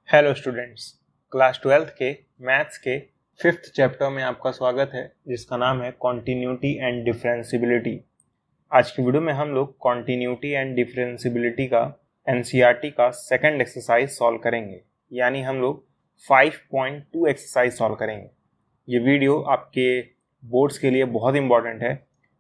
Hello students, class 12th के maths के 5th chapter में आपका स्वागत है, जिसका नाम है कॉन्टिन्यूटी एंड डिफरेंशिबिलिटी। आज की वीडियो में हम लोग कॉन्टिन्यूटी एंड डिफरेंशिबिलिटी का एनसीईआरटी का सेकंड एक्सरसाइज सॉल्व करेंगे, यानी हम लोग 5.2 एक्सरसाइज सॉल्व करेंगे। ये वीडियो आपके बोर्ड्स के लिए बहुत इंपॉर्टेंट है,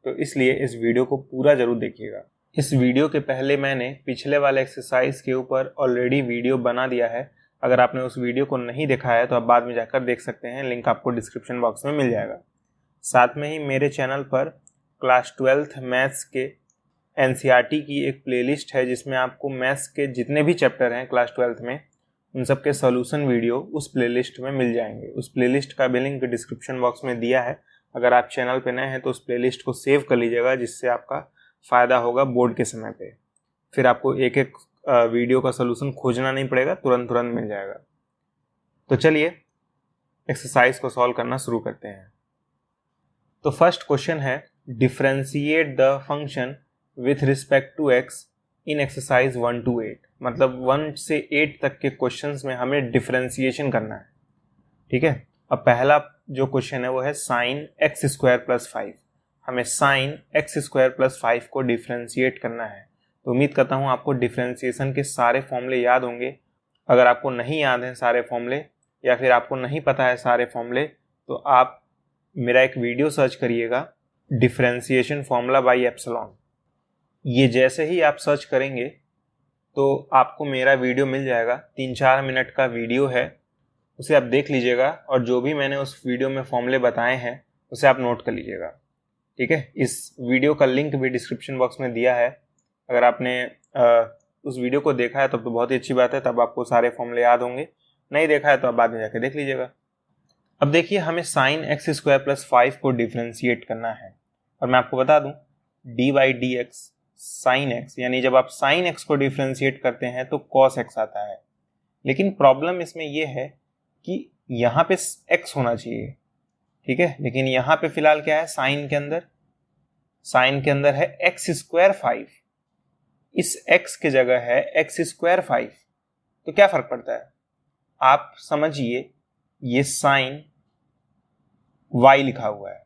तो इसलिए इस वीडियो को पूरा ज़रूर देखिएगा। इस वीडियो के पहले मैंने पिछले वाले एक्सरसाइज के ऊपर ऑलरेडी वीडियो बना दिया है। अगर आपने उस वीडियो को नहीं देखा है तो आप बाद में जाकर देख सकते हैं, लिंक आपको डिस्क्रिप्शन बॉक्स में मिल जाएगा। साथ में ही मेरे चैनल पर क्लास 12th मैथ्स के एनसीईआरटी की एक प्लेलिस्ट है, जिसमें आपको मैथ्स के जितने भी चैप्टर हैं क्लास 12th में, उन सब के सोल्यूशन वीडियो उस प्लेलिस्ट में मिल जाएंगे। उस प्लेलिस्ट का भी लिंक डिस्क्रिप्शन बॉक्स में दिया है। अगर आप चैनल पर नए हैं तो उस प्लेलिस्ट को सेव कर लीजिएगा, जिससे आपका फ़ायदा होगा बोर्ड के समय पे। फिर आपको एक एक वीडियो का सोल्यूशन खोजना नहीं पड़ेगा, तुरंत मिल जाएगा। तो चलिए एक्सरसाइज को सॉल्व करना शुरू करते हैं। तो फर्स्ट क्वेश्चन है, differentiate the function with respect to X in exercise 1 to 8। मतलब 1 से 8 तक के क्वेश्चंस में हमें डिफरेंशिएशन करना है। ठीक है, अब पहला जो क्वेश्चन है वो है साइन एक्स स्क्वायर प्लस 5। हमें साइन एक्स स्क्वायर प्लस 5 को डिफरेंशिएट करना है। तो उम्मीद करता हूँ आपको डिफरेंशिएशन के सारे फॉर्मूले याद होंगे। अगर आपको नहीं याद हैं सारे फॉर्मूले, या फिर आपको नहीं पता है सारे फॉर्मूले, तो आप मेरा एक वीडियो सर्च करिएगा, डिफरेंशिएशन फॉर्मूला बाई एप्सिलॉन। ये जैसे ही आप सर्च करेंगे तो आपको मेरा वीडियो मिल जाएगा। 3-4 मिनट का वीडियो है, उसे आप देख लीजिएगा, और जो भी मैंने उस वीडियो में फॉर्मूले बताए हैं उसे आप नोट कर लीजिएगा। ठीक है, इस वीडियो का लिंक भी डिस्क्रिप्शन बॉक्स में दिया है। अगर आपने उस वीडियो को देखा है तब तो बहुत ही अच्छी बात है, तब आपको सारे फॉर्मूले याद होंगे। नहीं देखा है तो आप बाद में जाकर देख लीजिएगा। अब देखिए, हमें साइन एक्स स्क्वायर प्लस 5 को डिफरेंशिएट करना है, और मैं आपको बता दूं D by D X sine x, यानी जब आप साइन एक्स को डिफरेंशिएट करते हैं तो कॉस एक्स आता है। लेकिन प्रॉब्लम इसमें यह है कि यहाँ पे एक्स होना चाहिए। ठीक है, लेकिन यहाँ पे फिलहाल क्या है, साइन के अंदर है एक्स स्क्वायर 5। इस x की जगह है एक्स स्क्वायर 5। तो क्या फर्क पड़ता है, आप समझिए, ये साइन y लिखा हुआ है।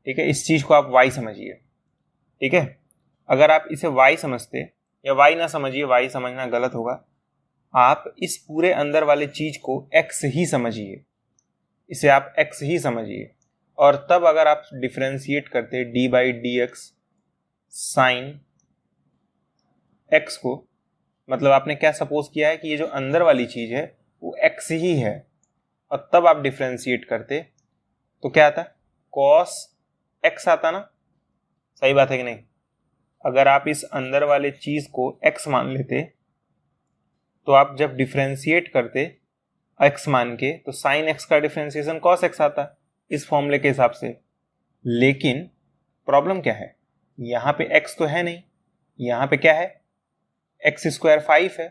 ठीक है, इस चीज को आप y समझिए। ठीक है, अगर आप इसे y समझते, या y ना समझिए, y समझना गलत होगा, आप इस पूरे अंदर वाले चीज को x ही समझिए, इसे आप x ही समझिए। और तब अगर आप डिफरेंशिएट करते D by D X sine x को, मतलब आपने क्या सपोज किया है कि ये जो अंदर वाली चीज है वो x ही है, और तब आप डिफरेंशिएट करते तो क्या आता, cos x आता ना। सही बात है कि नहीं? अगर आप इस अंदर वाले चीज को x मान लेते तो आप जब डिफरेंशिएट करते x मान के, तो साइन x का डिफरेंशिएशन cos x आता इस फॉर्मूले के हिसाब से। लेकिन प्रॉब्लम क्या है, यहाँ पे x तो है नहीं, यहाँ पे क्या है, एक्स स्क्वायर 5 है,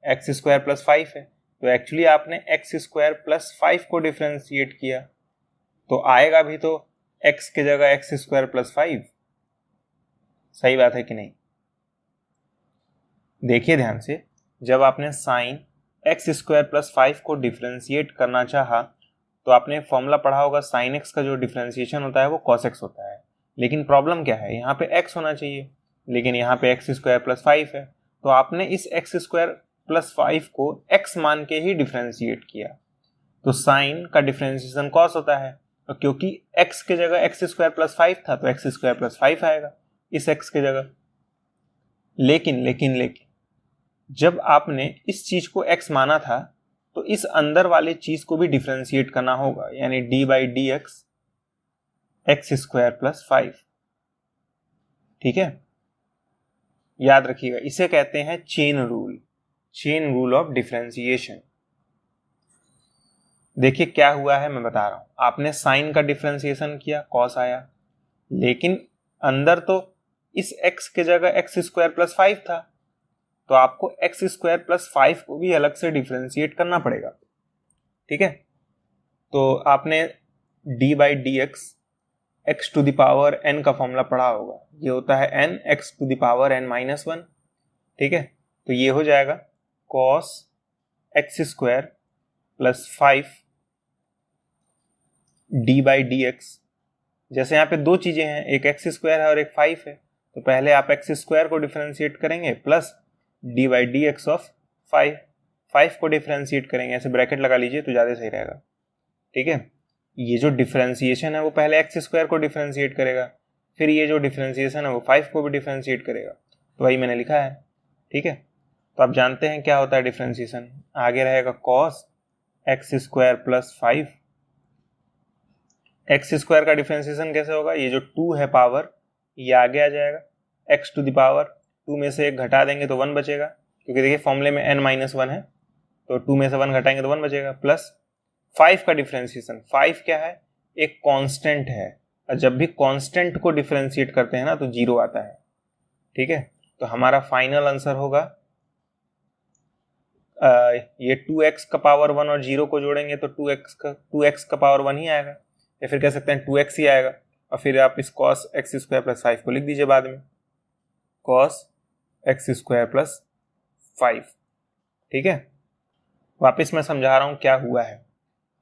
एक्स स्क्वायर प्लस 5 है। तो एक्चुअली आपने एक्स स्क्वायर प्लस 5 को डिफरेंशिएट किया, तो आएगा भी तो x की जगह एक्स स्क्वायर प्लस 5। सही बात है कि नहीं? देखिए ध्यान से, जब आपने साइन एक्स स्क्वायर प्लस 5 को डिफरेंशिएट करना चाहा तो आपने फॉर्मूला पढ़ा होगा, साइन एक्स का जो डिफरेंशिएशन होता है वो कॉस एक्स होता है। लेकिन प्रॉब्लम क्या है, यहाँ पे x होना चाहिए, लेकिन यहाँ पे एक्स स्क्वायर प्लस 5 है। तो आपने इस एक्स स्क्वायर प्लस 5 को x मान के ही डिफरेंशिएट किया, तो साइन का डिफरेंशिएशन कॉस होता है। तो क्योंकि x की जगह एक्स स्क्वायर प्लस 5 था तो एक्स स्क्वायर प्लस 5 आएगा इस x की जगह। लेकिन जब आपने इस चीज को x माना था तो इस अंदर वाले चीज को भी डिफरेंशिएट करना होगा, यानी D by D X x square plus 5। ठीक है, याद रखिएगा, इसे कहते हैं चेन रूल ऑफ डिफरेंशिएशन। देखिए क्या हुआ है, मैं बता रहा हूं। आपने साइन का डिफरेंशिएशन किया, कॉस आया, लेकिन अंदर तो इस x के जगह एक्स स्क्वायर प्लस 5 था, तो आपको एक्स स्क्वायर प्लस 5 को भी अलग से डिफरेंशिएट करना पड़ेगा। ठीक है, तो आपने D by D X X to the power n का फॉर्मूला पढ़ा होगा, ये होता है n X to the power n-1। ठीक है, तो ये हो जाएगा cos X square plus 5 D by D X. जैसे यहाँ पे दो चीजें हैं, एक एक्स स्क्वायर है और एक 5 है, तो पहले आप एक्स स्क्वायर को डिफरेंशिएट करेंगे plus D by D X of 5 को डिफरेंशिएट करेंगे, ऐसे ब्रैकेट लगा लीजिए तो ज़्यादा सही रहेगा। ठीक है, ये जो डिफरेंशिएशन है वो पहले एक्स स्क्वायर को डिफरेंशिएट करेगा, फिर ये जो डिफरेंशिएशन है वो 5 को भी डिफरेंशिएट करेगा, तो वही मैंने लिखा है। ठीक है, तो आप जानते हैं क्या होता है डिफरेंशिएशन। आगे रहेगा cos x square plus 5। X square का डिफरेंशिएशन कैसे होगा, ये जो 2 है पावर ये आगे आ जाएगा, एक्स टू द पावर 2 में से 1 घटा देंगे तो 1 बचेगा, क्योंकि देखिए फॉर्मूले में n-1 है, तो 2 में से 1 घटाएंगे तो 1 बचेगा, प्लस 5 का डिफरेंशिएशन। 5 क्या है, एक कांस्टेंट है, और जब भी कांस्टेंट को डिफरेंशिएट करते हैं ना तो 0 आता है। ठीक है, तो हमारा फाइनल आंसर होगा ये 2x का पावर 1 और 0 को जोड़ेंगे तो 2x का पावर 1 ही आएगा, या फिर कह सकते हैं 2x ही आएगा, और फिर आप इस cos x स्क्वायर प्लस 5 को लिख दीजिए बाद में, cos x स्क्वायर प्लस 5। ठीक है, वापस मैं समझा रहा हूं क्या हुआ है।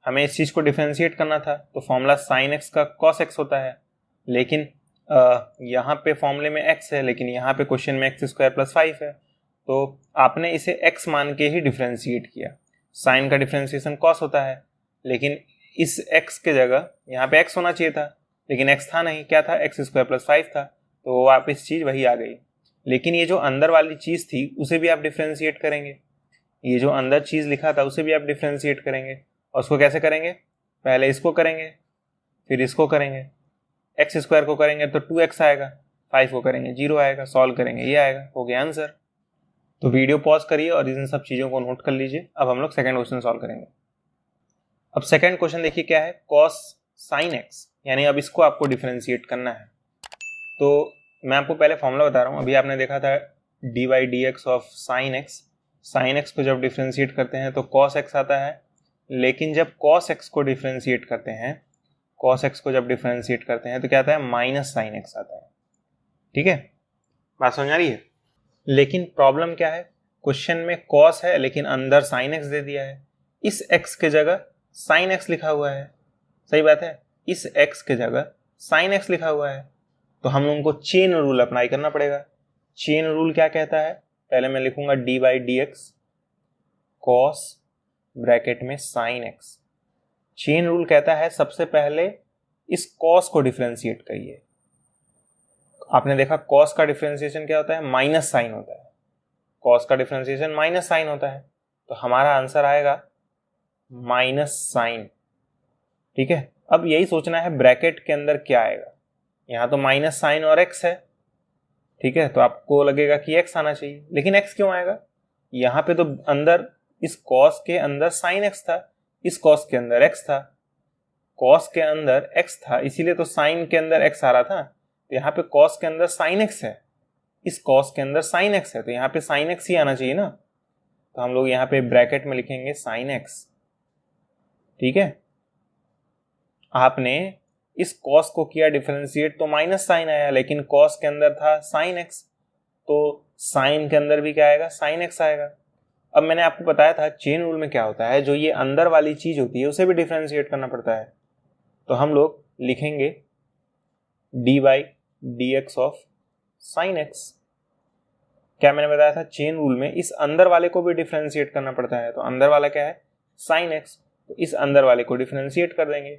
हमें इस चीज को डिफरेंशिएट करना था, तो फॉर्मूला sin x का cos x होता है, लेकिन यहाँ पे फॉर्मूले में x है, लेकिन यहाँ पे क्वेश्चन में x स्क्वायर प्लस 5 है, तो आपने इसे x मान के ही डिफरेंशिएट किया। साइन का डिफरेंशिएशन cos होता है, लेकिन इस x के जगह यहाँ पे x होना चाहिए था, लेकिन x था नहीं, क्या था, x स्क्वायर प्लस 5 था, तो वापस चीज वही आ गई। लेकिन ये जो अंदर वाली चीज थी उसे भी आप डिफरेंशिएट करेंगे, ये जो अंदर चीज लिखा था उसे भी आप डिफरेंशिएट करेंगे, और उसको कैसे करेंगे, पहले इसको करेंगे फिर इसको करेंगे। एक्स स्क्वायर को करेंगे तो 2x आएगा, 5 को करेंगे 0 आएगा, सॉल्व करेंगे ये आएगा, हो गया आंसर। तो वीडियो पॉज करिए और इन सब चीज़ों को नोट कर लीजिए। अब हम लोग सेकंड क्वेश्चन सॉल्व करेंगे। अब सेकंड क्वेश्चन देखिए क्या है, cos sin x, यानी अब इसको आपको डिफरेंशिएट करना है। तो मैं आपको पहले फॉर्मूला बता रहा हूँ, अभी आपने देखा था D by D X of sine x. Sine x को जब डिफरेंशिएट करते हैं तो cos x आता है, लेकिन जब cos x को डिफरेंशिएट करते हैं, cos x को जब डिफरेंशिएट करते हैं तो क्या आता है, माइनस साइन x आता है। ठीक है, बात समझ आ रही है। लेकिन प्रॉब्लम क्या है, क्वेश्चन में cos है लेकिन अंदर sin x दे दिया है, इस x के जगह sin x लिखा हुआ है। सही बात है, इस x के जगह sin x लिखा हुआ है, तो हम लोगों को चेन रूल अप्लाई करना पड़ेगा। चेन रूल क्या कहता है, पहले मैं लिखूंगा D by D X cos bracket में साइन एक्स। चेन रूल कहता है सबसे पहले इस कॉस को डिफरेंशिएट करिए। आपने देखा कॉस का डिफरेंशिएशन क्या होता है, माइनस साइन होता है, कॉस का डिफरेंशिएशन माइनस साइन होता है, तो हमारा आंसर आएगा माइनस साइन। ठीक है, अब यही सोचना है ब्रैकेट के अंदर क्या आएगा, यहां तो माइनस साइन और एक्स है। ठीक है, तो आपको लगेगा कि एक्स आना चाहिए, लेकिन एक्स क्यों आएगा, यहां पे तो अंदर इस कॉस के अंदर साइन एक्स था, इस कॉस के अंदर एक्स था, कॉस के अंदर एक्स था, इसीलिए तो साइन के अंदर एक्स आ रहा था। तो यहाँ पे कॉस के अंदर साइन एक्स है, इस कॉस के अंदर साइन एक्स है, तो यहाँ पे साइन एक्स ही आना चाहिए ना, तो हम लोग यहाँ पे ब्रैकेट में लिखेंगे साइन एक्स। ठीक है, आपने इस कॉस को किया डिफरेंशिएट तो माइनस साइन आया, लेकिन कॉस के अंदर था साइन एक्स, तो साइन के अंदर भी क्या आएगा, साइन एक्स आएगा। अब मैंने आपको बताया था चेन रूल में क्या होता है, जो ये अंदर वाली चीज होती है उसे भी डिफरेंशिएट करना पड़ता है, तो हम लोग लिखेंगे D by D X of sine x. क्या मैंने बताया था, चेन रूल में इस अंदर वाले को भी डिफरेंशिएट करना पड़ता है, तो अंदर वाला क्या है, साइन एक्स, तो इस अंदर वाले को डिफरेंशिएट कर देंगे,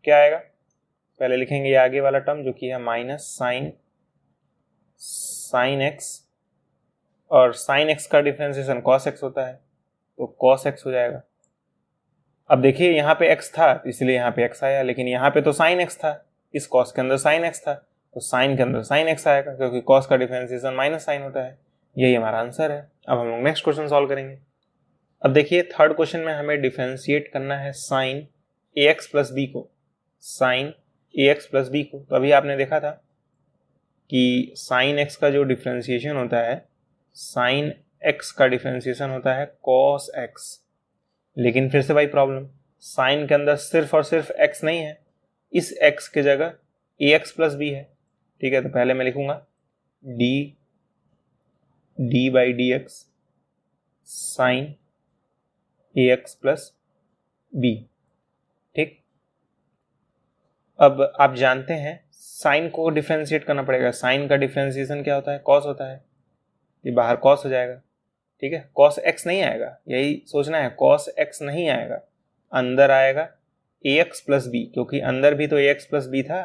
क्या आएगा, पहले लिखेंगे ये आगे वाला टर्म जो कि है माइनस साइन एक्स, और साइन एक्स का डिफरेंशिएशन कॉस एक्स होता है, तो कॉस एक्स हो जाएगा। अब देखिए यहाँ पे x था इसलिए यहाँ पे x आया, लेकिन यहाँ पे तो साइन x था, इस कॉस के अंदर साइन x था, तो साइन के अंदर साइन x आएगा, क्योंकि कॉस का डिफरेंशिएशन माइनस साइन होता है। यही हमारा आंसर है। अब हम लोग नेक्स्ट क्वेश्चन सॉल्व करेंगे। अब देखिए थर्ड क्वेश्चन में हमें डिफरेंशिएट करना है साइन ax प्लस बी को, साइन ax प्लस बी को। तो अभी आपने देखा था कि साइन x का जो डिफरेंशिएशन होता है, साइन x का डिफरेंशिएशन होता है कॉस x, लेकिन फिर से भाई प्रॉब्लम, साइन के अंदर सिर्फ और सिर्फ x नहीं है, इस x के जगह ax प्लस बी है। ठीक है, तो पहले मैं लिखूंगा D by D X sine ax plus b। ठीक, अब आप जानते हैं साइन को डिफ्रेंशिएट करना पड़ेगा। साइन का डिफ्रेंशिएशन क्या होता है? कॉस होता है। ये बाहर कॉस हो जाएगा। ठीक है, कॉस एक्स नहीं आएगा, यही सोचना है, कॉस एक्स नहीं आएगा, अंदर आएगा ax प्लस बी, क्योंकि अंदर भी तो ax प्लस बी था,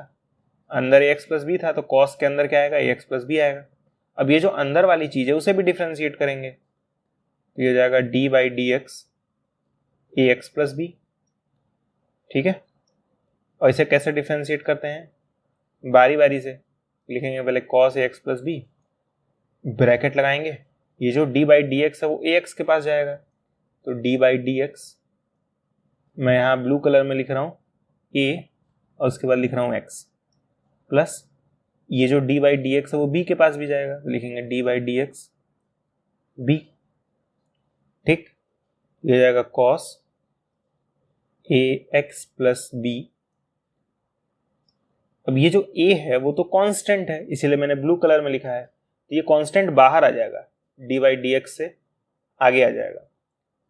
अंदर ax प्लस बी था, तो कॉस के अंदर क्या आएगा? ax प्लस बी आएगा। अब ये जो अंदर वाली चीज है उसे भी डिफ्रेंशिएट करेंगे, तो ये हो जाएगा D by D X ax plus B. ठीक है, और इसे कैसे डिफ्रेंशिएट करते हैं? बारी बारी से लिखेंगे। पहले cos ax plus B, bracket लगाएंगे, ये जो d बाई डी एक्स है वो ax के पास जाएगा, तो d बाई डी एक्स, मैं यहाँ ब्लू कलर में लिख रहा हूँ a और उसके बाद लिख रहा हूँ x, प्लस ये जो d बाई डी एक्स है वो b के पास भी जाएगा, तो लिखेंगे d by D x b। ठीक, ये जाएगा cos ax प्लस b। अब ये जो a है वो तो कांस्टेंट है, इसीलिए मैंने ब्लू कलर में लिखा है, तो ये कांस्टेंट बाहर आ जाएगा, डी बाई डी एक्स से आगे आ जाएगा।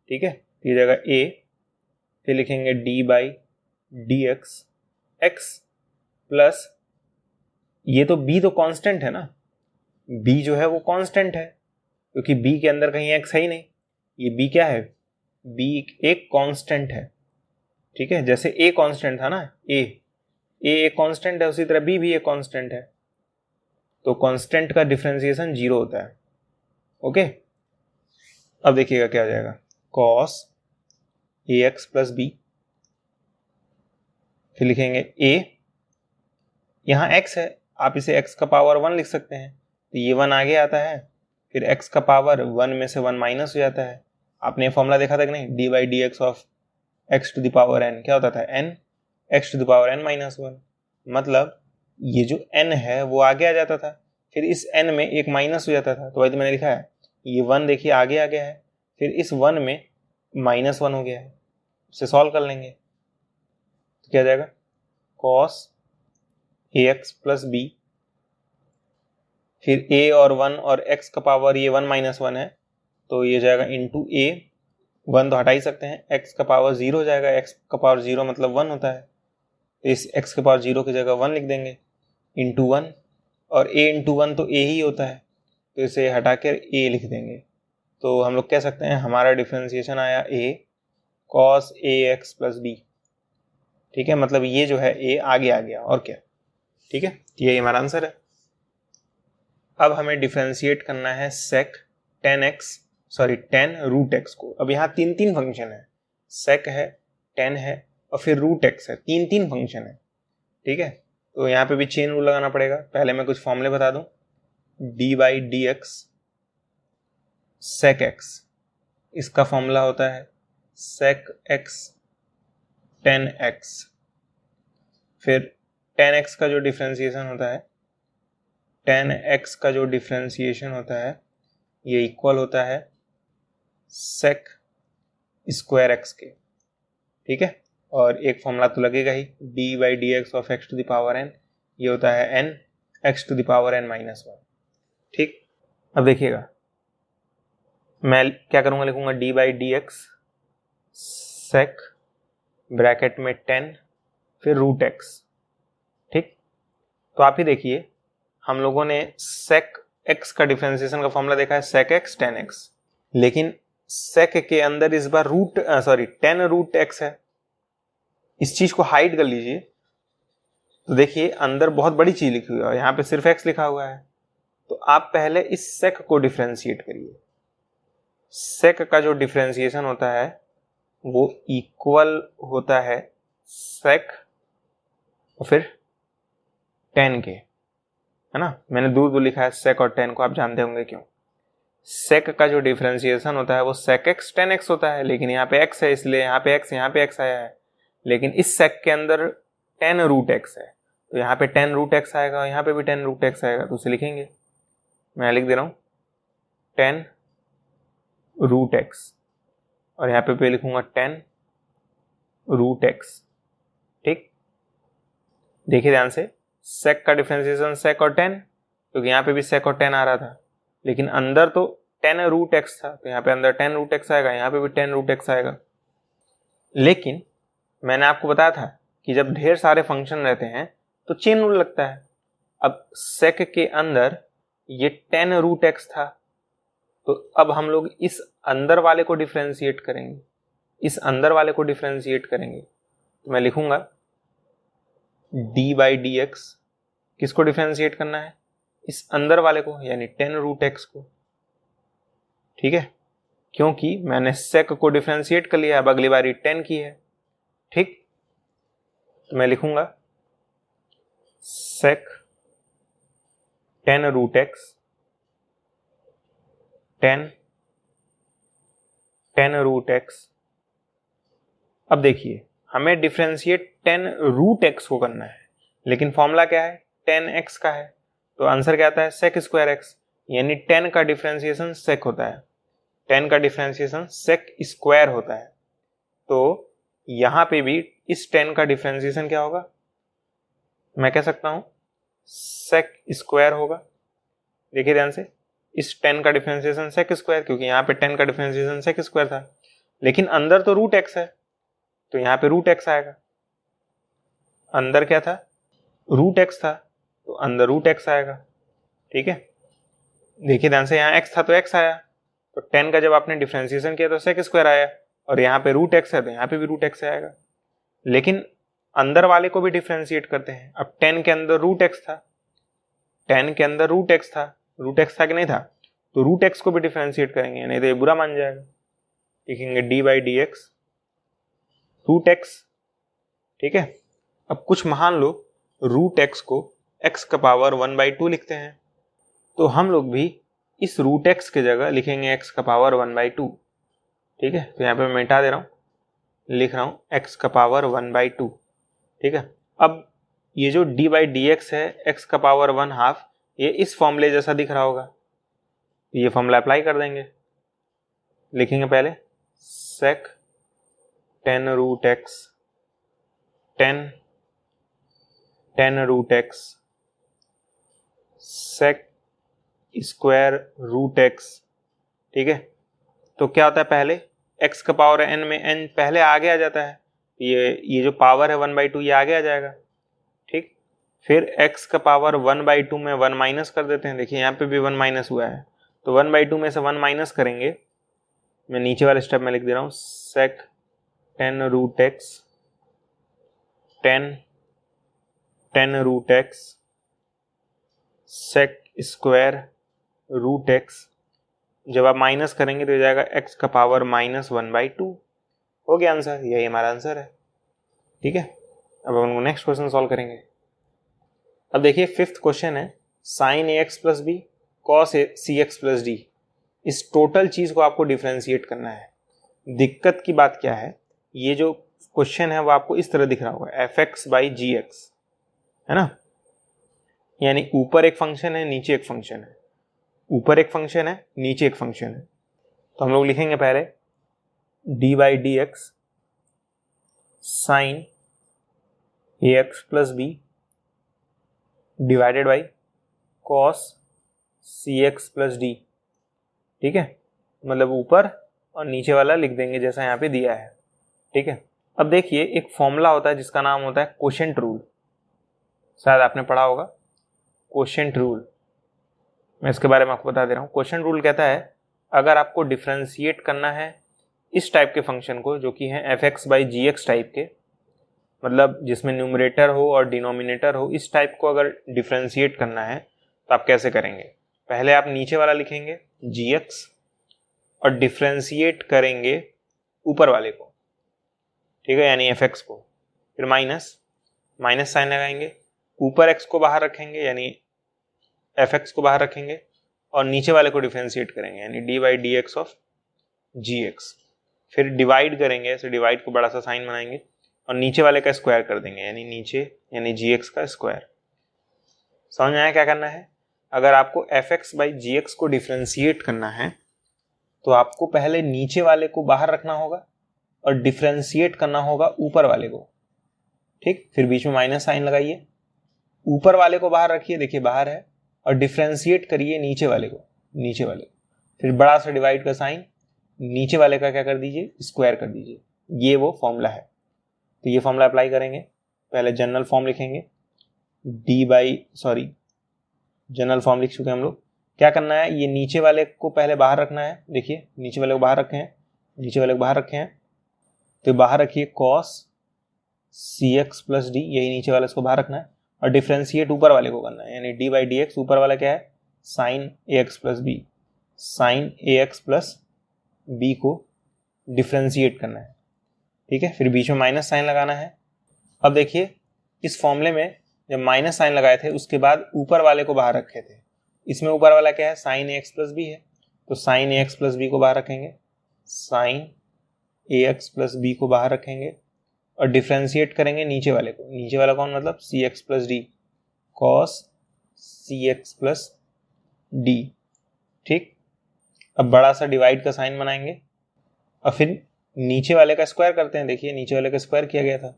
ठीक है, तो ये जाएगा a, फिर लिखेंगे D by D X x, plus ये तो b तो कांस्टेंट है ना, b जो है वो कांस्टेंट है, क्योंकि b के अंदर कहीं x है ही नहीं। ये b क्या है? b एक कांस्टेंट है। ठीक है, जैसे a कांस्टेंट था ना, a एक कांस्टेंट है, उसी तरह b भी एक कांस्टेंट है, तो कांस्टेंट का डिफरेंशिएशन 0 होता है। ओके, अब देखिएगा क्या आ जाएगा, cos ax प्लस b, फिर लिखेंगे a, यहाँ x है, आप इसे x का पावर 1 लिख सकते हैं, तो ये 1 आगे आता है, फिर x का पावर 1 में से 1 माइनस हो जाता है। आपने फॉर्मूला देखा था कि नहीं? D by D X of X to the power n क्या होता था? n x to the power n minus 1, मतलब ये जो n है वो आगे आ जाता था, फिर इस n में एक माइनस हो जाता था, तो वही तो मैंने लिखा है, ये 1 देखिए आगे आ गया है, फिर इस 1 में माइनस 1 हो गया है, उसे सॉल्व कर लेंगे, तो क्या आ जाएगा? cos ax प्लस b, फिर a और 1 और x का पावर ये 1 माइनस 1 है, तो ये जाएगा इंटू a, 1 तो हटा ही सकते हैं, x का पावर 0 हो जाएगा, x का पावर 0 मतलब 1 होता है, तो इस x के पावर 0 की जगह 1 लिख देंगे, इंटू 1, और a इंटू 1 तो a ही होता है, तो इसे हटा कर a लिख देंगे। तो हम लोग कह सकते हैं हमारा डिफरेंशिएशन आया a cos ax plus b। ठीक है, मतलब ये जो है a आगे आ गया, और क्या। ठीक है, ये हमारा आंसर है। अब हमें डिफरेंशिएट करना है sec 10 रूट x को। अब यहाँ तीन फंक्शन है, sec है, 10 है और फिर रूट x है, तीन फंक्शन है। ठीक है, तो यहाँ पे भी चेन रूल लगाना पड़ेगा। पहले मैं कुछ फॉर्मूले बता दूं, d by D X sec x, इसका फॉर्मूला होता है sec x 10x, फिर 10x का जो डिफरेंशिएशन होता है, 10x का जो डिफरेंशिएशन होता है ये इक्वल होता है sec स्क्वायर x के। ठीक है, और एक फॉर्मूला तो लगेगा ही, d by D X of x to the power n, ये होता है n x to the power n minus 1। ठीक, अब देखिएगा मैं क्या करूंगा, लिखूंगा d by D X sec bracket में 10 फिर रूट x। ठीक, तो आप ही देखिए, हम लोगों ने sec x का डिफरेंशिएशन का फॉर्मूला देखा है sec x 10x, लेकिन sec के अंदर इस बार 10 रूट x है। इस चीज को हाइड कर लीजिए, तो देखिए अंदर बहुत बड़ी चीज लिखी हुई है और यहाँ पे सिर्फ x लिखा हुआ है। तो आप पहले इस sec को डिफरेंशिएट करिए। sec का जो डिफरेंशिएशन होता है वो इक्वल होता है sec और फिर 10 के, है ना। मैंने दूर दूर लिखा है sec और 10 को, आप जानते होंगे क्यों। sec का जो डिफरेंशिएशन होता है वो sec x 10x होता है, लेकिन यहाँ पे x है इसलिए यहाँ पे x आया है, लेकिन इस sec के अंदर 10 रूट x है, तो यहाँ पे 10 रूट x आएगा और यहाँ पे भी 10 रूट x आएगा, तो उसे लिखेंगे, मैं लिख दे रहा हूँ 10 रूट x और यहाँ पे लिखूंगा 10 रूट x। ठीक, देखिए ध्यान से, sec का डिफरेंशिएशन sec और 10, क्योंकि यहाँ पे भी sec और 10 आ रहा था, लेकिन अंदर तो 10 रूट x था, तो यहाँ पे अंदर 10 रूट x आएगा, यहाँ पे भी 10 रूट x आएगा, लेकिन मैंने आपको बताया था कि जब ढेर सारे फंक्शन रहते हैं तो चेन रूल लगता है। अब सेक के अंदर ये 10 रूट एक्स था, तो अब हम लोग इस अंदर वाले को डिफरेंशिएट करेंगे, इस अंदर वाले को डिफरेंशिएट करेंगे। तो मैं लिखूंगा डी बाई डी एक्स, किसको डिफरेंशिएट करना है? इस अंदर वाले को, यानी 10 रूट एक्स को। ठीक है, क्योंकि मैंने सेक को डिफरेंशिएट कर लिया, अब अगली बारी 10 की है। ठीक, तो मैं लिखूंगा सेक 10 रूट एक्स 10 रूट एक्स। अब देखिए, हमें डिफरेंशिएट 10 रूट एक्स को करना है, लेकिन फॉर्मूला क्या है? 10x का है, तो आंसर क्या आता है? सेक स्क्वायर एक्स, यानी 10 का डिफरेंशिएशन सेक होता है, 10 का डिफरेंशिएशन सेक स्क्वायर होता है। तो यहां पे भी इस 10 का डिफरेंशिएशन क्या होगा? मैं कह सकता हूं सेक स्क्वायर होगा। देखिए ध्यान से, इस 10 का डिफरेंशिएशन सेक स्क्वायर, क्योंकि यहाँ पे 10 का डिफरेंशिएशन सेक स्क्वायर था, लेकिन अंदर तो रूट एक्स है, तो यहाँ पे रूट एक्स आएगा। अंदर क्या था? रूट एक्स था, तो अंदर रूट एक्स आएगा। ठीक है, देखिए ध्यान से, यहाँ एक्स था तो एक्स आया, तो 10 का जब आपने डिफरेंशिएशन किया तो सेक स्क्वायर आया, और यहाँ पे रूट एक्स है तो यहाँ पे भी रूट एक्स आएगा। लेकिन अंदर वाले को भी डिफरेंशिएट करते हैं। अब 10 के अंदर रूट एक्स था, 10 के अंदर रूट एक्स था, रूट एक्स था कि नहीं था? तो रूट एक्स को भी डिफरेंशिएट करेंगे, नहीं तो ये बुरा मान जाएगा। लिखेंगे D by D X root X. ठीक है, अब कुछ मान लो रूट एक्स को एक्स का पावर 1/2 लिखते हैं, तो हम लोग भी इस रूट एक्स के जगह लिखेंगे एक्स का पावर 1/2। ठीक है, तो यहाँ पे मैं मिटा दे रहा हूँ, लिख रहा हूँ एक्स का पावर 1/2। ठीक है, अब ये जो डी बाई डी एक्स है एक्स का पावर 1/2, ये इस फॉर्मूले जैसा दिख रहा होगा, ये फॉर्मूला अप्लाई कर देंगे। लिखेंगे पहले sec 10 root X 10 root X sec square root X. ठीक है, तो क्या होता है? पहले x का पावर n में n पहले आगे आ जाता है, ये जो पावर है 1/2 ये आगे आ जाएगा। ठीक, फिर x का पावर 1/2 में 1 माइनस कर देते हैं। देखिए यहाँ पे भी 1 माइनस हुआ है, तो 1/2 में से 1 माइनस करेंगे। मैं नीचे वाले स्टेप में लिख दे रहा हूँ sec 10 root X 10 root X sec square root X. जब आप माइनस करेंगे तो हो जाएगा x का पावर -1/2। हो गया आंसर, यही हमारा आंसर है। ठीक है, अब हम नेक्स्ट क्वेश्चन सॉल्व करेंगे। अब देखिए फिफ्थ क्वेश्चन है sin ax plus B cos cx plus D. इस टोटल चीज को आपको डिफरेंशिएट करना है। दिक्कत की बात क्या है, ये जो क्वेश्चन है वो आपको इस तरह दिख रहा होगा fx बाई जी एक्स, है ना, यानी ऊपर एक फंक्शन है नीचे एक फंक्शन है, ऊपर एक फंक्शन है नीचे एक फंक्शन है। तो हम लोग लिखेंगे पहले D by D X sine A X plus B divided by cos C X plus D. ठीक है, मतलब ऊपर और नीचे वाला लिख देंगे जैसा यहाँ पे दिया है। ठीक है, अब देखिए एक फॉर्मूला होता है जिसका नाम होता है कोशेंट रूल, शायद आपने पढ़ा होगा कोशेंट रूल। मैं इसके बारे में आपको बता दे रहा हूँ। कोशेंट रूल कहता है अगर आपको डिफरेंशिएट करना है इस टाइप के फंक्शन को जो कि है F X by G X type के, मतलब जिसमें न्यूमरेटर हो और डिनोमिनेटर हो, इस टाइप को अगर डिफरेंशिएट करना है तो आप कैसे करेंगे? पहले आप नीचे वाला लिखेंगे जी एक्स और डिफरेंशिएट करेंगे ऊपर वाले को, ठीक है, यानी एफ एक्स को, फिर माइनस साइन लगाएंगे, ऊपर एक्स को बाहर रखेंगे यानी एफ एक्स को बाहर रखेंगे और नीचे वाले को डिफरेंशिएट करेंगे यानी D by D X of G X. फिर डिवाइड करेंगे, ऐसे डिवाइड को बड़ा सा साइन बनाएंगे और नीचे वाले का स्क्वायर कर देंगे यानी नीचे यानी जी एक्स का स्क्वायर। समझ में आया क्या करना है? अगर आपको F X by G X को डिफरेंशिएट करना है तो आपको पहले नीचे वाले को बाहर रखना होगा और डिफरेंशिएट करना होगा ऊपर वाले को। ठीक, फिर बीच में माइनस साइन लगाइए, ऊपर वाले को बाहर रखिए, देखिए बाहर है, और डिफरेंशिएट करिए नीचे वाले को, फिर बड़ा सा डिवाइड का साइन, नीचे वाले का क्या कर दीजिए, स्क्वायर कर दीजिए। ये वो फॉर्मूला है। तो ये फॉर्मूला अप्लाई करेंगे, पहले जनरल फॉर्म लिखेंगे, जनरल फॉर्म लिख चुके हैं हम लोग। क्या करना है, ये नीचे वाले को पहले बाहर रखना है। देखिए नीचे वाले को बाहर रखे हैं, नीचे वाले को बाहर रखे हैं, तो बाहर रखिए cos cx प्लस डी, यही नीचे वाले इसको बाहर रखना है, और डिफ्रेंशिएट ऊपर वाले को करना है, यानी डी बाई डी एक्स, ऊपर वाला क्या है sign A X plus B, sign A X plus B को डिफ्रेंशिएट करना है। ठीक है, फिर बीच में माइनस साइन लगाना है। अब देखिए इस फॉर्मूले में जब माइनस साइन लगाए थे उसके बाद ऊपर वाले को बाहर रखे थे, इसमें ऊपर वाला क्या है sign A X plus B है, तो sign A X plus B को बाहर रखेंगे, sign A X plus B को बाहर रखेंगे, और डिफ्रेंशिएट करेंगे नीचे वाले को। नीचे वाला कौन, मतलब सी X plus D, cos C X plus D. ठीक, अब बड़ा सा डिवाइड का साइन बनाएंगे, और फिर नीचे वाले का स्क्वायर करते हैं। देखिए नीचे वाले का स्क्वायर किया गया था,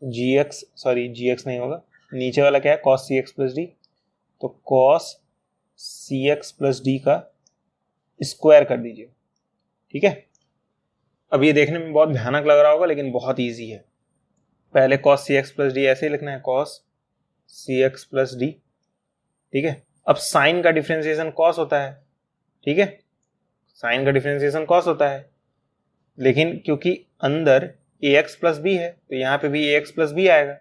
जी एक्स नहीं होगा, नीचे वाला क्या है cos C X plus D, तो cos C X plus D का स्क्वायर कर दीजिए। ठीक है, अब ये देखने में बहुत भयानक लग रहा होगा लेकिन बहुत इजी है। पहले cos C X plus D ऐसे ही लिखना है, cos C X plus D. ठीक है, अब साइन का डिफरेंशिएशन कॉस होता है। ठीक है, साइन का डिफरेंशिएशन कॉस होता है, लेकिन क्योंकि अंदर ए एक्स प्लस बी है तो यहाँ पे भी ए एक्स प्लस बी आएगा।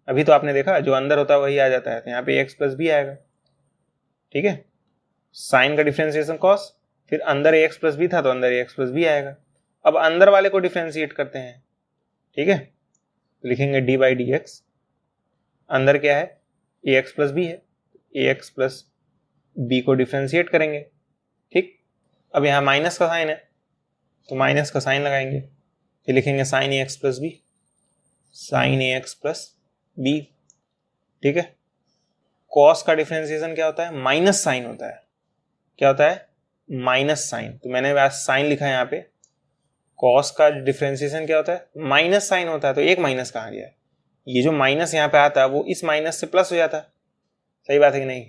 अभी तो आपने देखा जो अंदर होता है वही आ जाता है, तो यहाँ पे ए एक्स प्लस बी आएगा। ठीक है, साइन का डिफरेंशिएशन कॉस, फिर अंदर ए एक्स प्लस बी था तो अंदर ए एक्स प्लस बी आएगा। अब अंदर वाले को डिफरेंशिएट करते हैं। ठीक है, तो लिखेंगे डी बाई डी एक्स, अंदर क्या है ए एक्स प्लस बी है, ए एक्स प्लस बी को डिफरेंशिएट करेंगे। ठीक, अब यहाँ माइनस का साइन है तो माइनस का साइन लगाएंगे, फिर लिखेंगे sign A X plus B, sign A X plus B. ठीक है, कॉस का डिफरेंशिएशन क्या होता है माइनस साइन होता है। क्या होता है माइनस साइन, तो मैंने साइन लिखा है यहाँ पे। कॉस का डिफरेंशिएशन क्या होता है माइनस साइन होता है, तो एक माइनस कहाँ गया, ये जो माइनस यहाँ पे आता है वो इस माइनस से प्लस हो जाता है। सही बात है कि नहीं।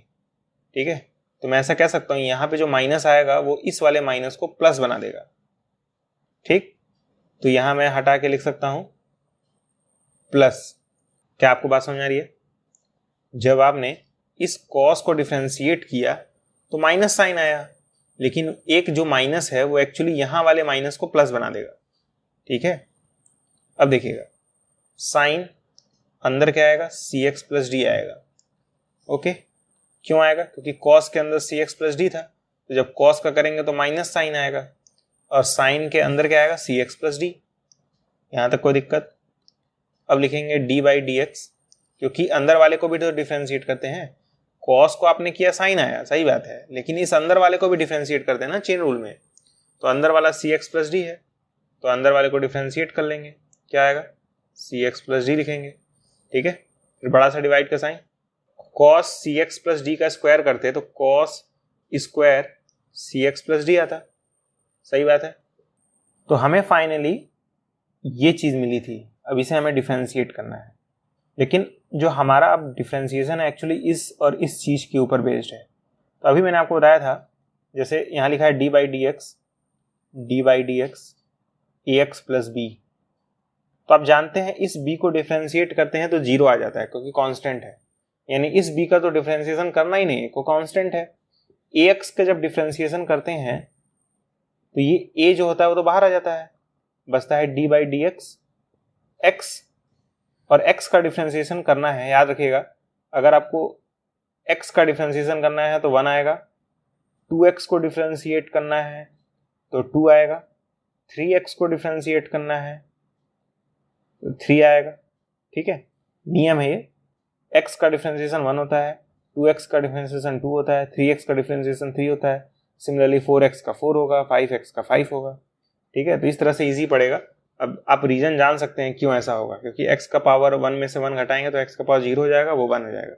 ठीक है, तो मैं ऐसा कह सकता हूँ यहाँ पे जो माइनस आएगा वो इस वाले माइनस को प्लस बना देगा। ठीक, तो यहां मैं हटा के लिख सकता हूं प्लस। क्या आपको बात समझ आ रही है, जब आपने इस कॉस को डिफरेंशिएट किया तो माइनस साइन आया, लेकिन एक जो माइनस है वो एक्चुअली यहां वाले माइनस को प्लस बना देगा। ठीक है, अब देखिएगा साइन अंदर क्या आएगा सी एक्स प्लस डी आएगा। ओके, क्यों आएगा, क्योंकि कॉस के अंदर सी एक्स प्लस डी था, तो जब कॉस का करेंगे तो माइनस साइन आएगा, और साइन के अंदर क्या आएगा सी एक्स प्लस डी। यहां तक कोई दिक्कत। अब लिखेंगे डी बाई डी एक्स, क्योंकि अंदर वाले को भी तो डिफरेंशिएट करते हैं। कॉस को आपने किया साइन आया, सही बात है, लेकिन इस अंदर वाले को भी डिफरेंशिएट करते हैं ना चेन रूल में, तो अंदर वाला सी एक्स प्लस डी है, तो अंदर वाले को डिफरेंशिएट कर लेंगे, क्या आएगा सी एक्स प्लस डी लिखेंगे। ठीक है, फिर बड़ा सा डिवाइड का sign, cos C X plus D का स्क्वायर करते तो कॉस स्क्वायर सी एक्स प्लस डी आता। सही बात है, तो हमें फाइनली ये चीज मिली थी, अब इसे हमें डिफरेंशिएट करना है। लेकिन जो हमारा अब डिफरेंशिएशन है एक्चुअली इस और इस चीज के ऊपर बेस्ड है। तो अभी मैंने आपको बताया था, जैसे यहाँ लिखा है D by D X A X plus B, तो आप जानते हैं इस b को डिफरेंशिएट करते हैं तो जीरो आ जाता है क्योंकि कांस्टेंट है, यानी इस b का तो डिफरेंशिएशन करना ही नहीं है, को कांस्टेंट है। ax का जब डिफरेंशिएशन करते हैं तो ये a जो होता है वो तो बाहर आ जाता है, बचता है D by D X x, और x का डिफरेंशिएशन करना है, याद रखिएगा अगर आपको x का डिफरेंशिएशन करना है तो 1 आएगा, 2x को डिफरेंशिएट करना है तो 2 आएगा, 3x को डिफरेंशिएट करना है तो 3 आएगा। ठीक है, नियम है ये, x का डिफरेंशिएशन 1 होता है, 2x का डिफरेंशिएशन 2 होता है, 3x का डिफरेंशिएशन 3 होता है, सिमिलरली 4x का 4 होगा, 5x का 5 होगा। ठीक है, तो इस तरह से इजी पड़ेगा। अब आप रीजन जान सकते हैं क्यों ऐसा होगा, क्योंकि x का पावर 1 में से 1 घटाएंगे तो x का पावर 0 हो जाएगा, वो 1 हो जाएगा।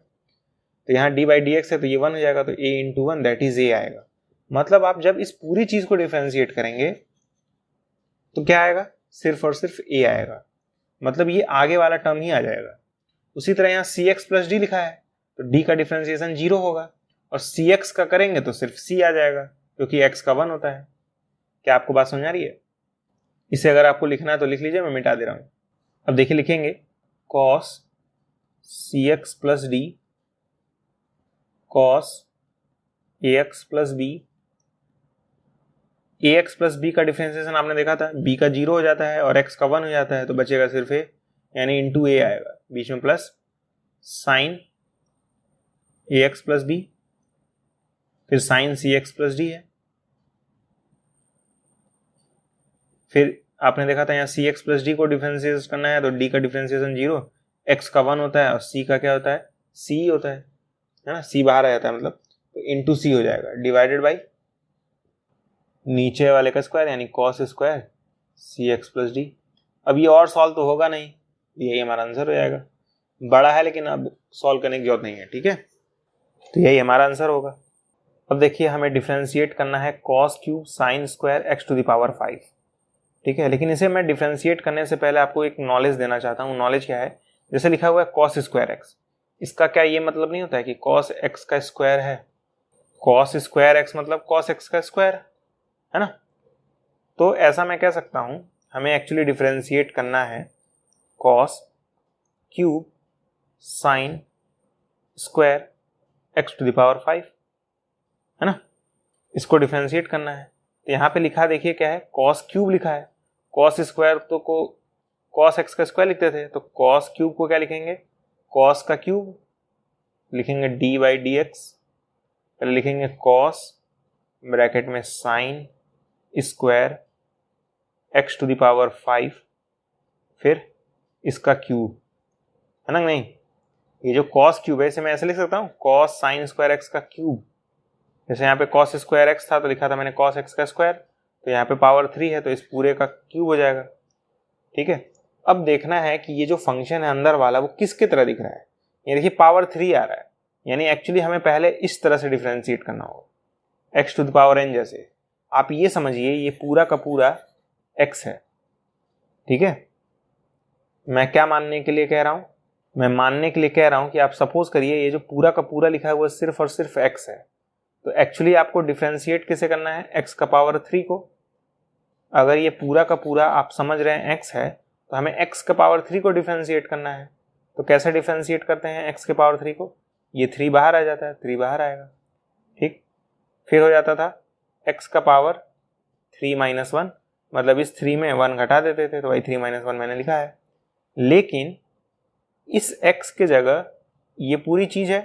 तो यहाँ d बाई डी एक्स है तो ये 1 हो जाएगा, तो a into 1 that is a आएगा। मतलब आप जब इस पूरी चीज को डिफरेंशिएट करेंगे तो क्या आएगा, सिर्फ और सिर्फ a आएगा, मतलब ये आगे वाला टर्म ही आ जाएगा। उसी तरह यहाँ सी एक्स प्लस डी लिखा है तो d का डिफरेंशिएशन 0 होगा, और सी एक्स का करेंगे तो सिर्फ c आ जाएगा क्योंकि x का 1 होता है। क्या आपको बात समझ आ रही है? इसे अगर आपको लिखना है तो लिख लीजिए, मैं मिटा दे रहा हूँ। अब देखिए लिखेंगे cos cx plus D cos ax plus B. ax plus B का डिफरेंशिएशन आपने देखा था, b का 0 हो जाता है और x का 1 हो जाता है, तो बचेगा सिर्फ a, यानी इंटू a आएगा बीच में, plus sine ax plus B, फिर साइन cx प्लस डी है। फिर आपने देखा था यहाँ cx प्लस डी को डिफरेंशिएट करना है तो d का डिफरेंशिएशन 0, x का 1 होता है और c का क्या होता है, c होता है ना, c बाहर आ जाता है मतलब, तो इंटू सी हो जाएगा, डिवाइडेड बाई नीचे वाले का स्क्वायर यानी कॉस स्क्वायर सी एक्स प्लस डी। अब ये और सॉल्व तो होगा नहीं, यही हमारा आंसर हो जाएगा। बड़ा है लेकिन अब सॉल्व करने की जरूरत नहीं है, ठीक है, तो यही हमारा आंसर होगा। अब देखिए हमें डिफरेंशिएट करना है cos cube sine square X to the power 5, ठीक है, लेकिन इसे मैं डिफरेंशिएट करने से पहले आपको एक नॉलेज देना चाहता हूँ। नॉलेज क्या है, जैसे लिखा हुआ है कॉस स्क्वायर एक्स, इसका क्या ये मतलब नहीं होता है कि कॉस एक्स का स्क्वायर है, कॉस स्क्वायर एक्स मतलब कॉस एक्स का स्क्वायर है ना। तो ऐसा मैं कह सकता हूं, हमें एक्चुअली डिफरेंशिएट करना है cos cube sine square X to the power 5, है ना, इसको डिफरेंशिएट करना है। तो यहाँ पे लिखा देखिए क्या है, कॉस क्यूब लिखा है, कॉस स्क्वायर तो को कॉस एक्स का स्क्वायर लिखते थे, तो कॉस क्यूब को क्या लिखेंगे, कॉस का क्यूब लिखेंगे डी बाई डी एक्स, पहले लिखेंगे कॉस ब्रैकेट में sine square X to the power 5, फिर इसका क्यूब, है ना, नहीं ये जो कॉस क्यूब है इसे मैं ऐसे लिख सकता हूँ कॉस साइन स्क्वायर एक्स का क्यूब। जैसे यहाँ पे कॉस स्क्वायर एक्स था तो लिखा था मैंने कॉस एक्स का स्क्वायर, तो यहाँ पे पावर 3 है तो इस पूरे का क्यूब हो जाएगा, ठीक है। अब देखना है कि ये जो फंक्शन है अंदर वाला वो किसकी तरह दिख रहा है। ये देखिए पावर 3 आ रहा है, यानी एक्चुअली हमें पहले इस तरह से डिफरेंशिएट करना होगा, X to the power n जैसे। आप ये समझिए ये पूरा का पूरा x है, ठीक है। मैं क्या मानने के लिए कह रहा हूं, मैं मानने के लिए कह रहा हूं कि आप सपोज करिए ये जो पूरा का पूरा लिखा है वो सिर्फ और सिर्फ x है, तो एक्चुअली आपको डिफरेंशिएट किसे करना है, x का पावर 3 को। अगर ये पूरा का पूरा आप समझ रहे हैं x है तो हमें x का पावर 3 को डिफरेंशिएट करना है। तो कैसे डिफरेंशिएट करते हैं x के पावर 3 को, ये 3 बाहर आ जाता है, 3 बाहर आएगा, ठीक। फिर हो जाता था x का पावर 3 माइनस 1, मतलब इस 3 में 1 घटा देते थे तो वही 3 माइनस 1 मैंने लिखा है। लेकिन इस x के जगह ये पूरी चीज है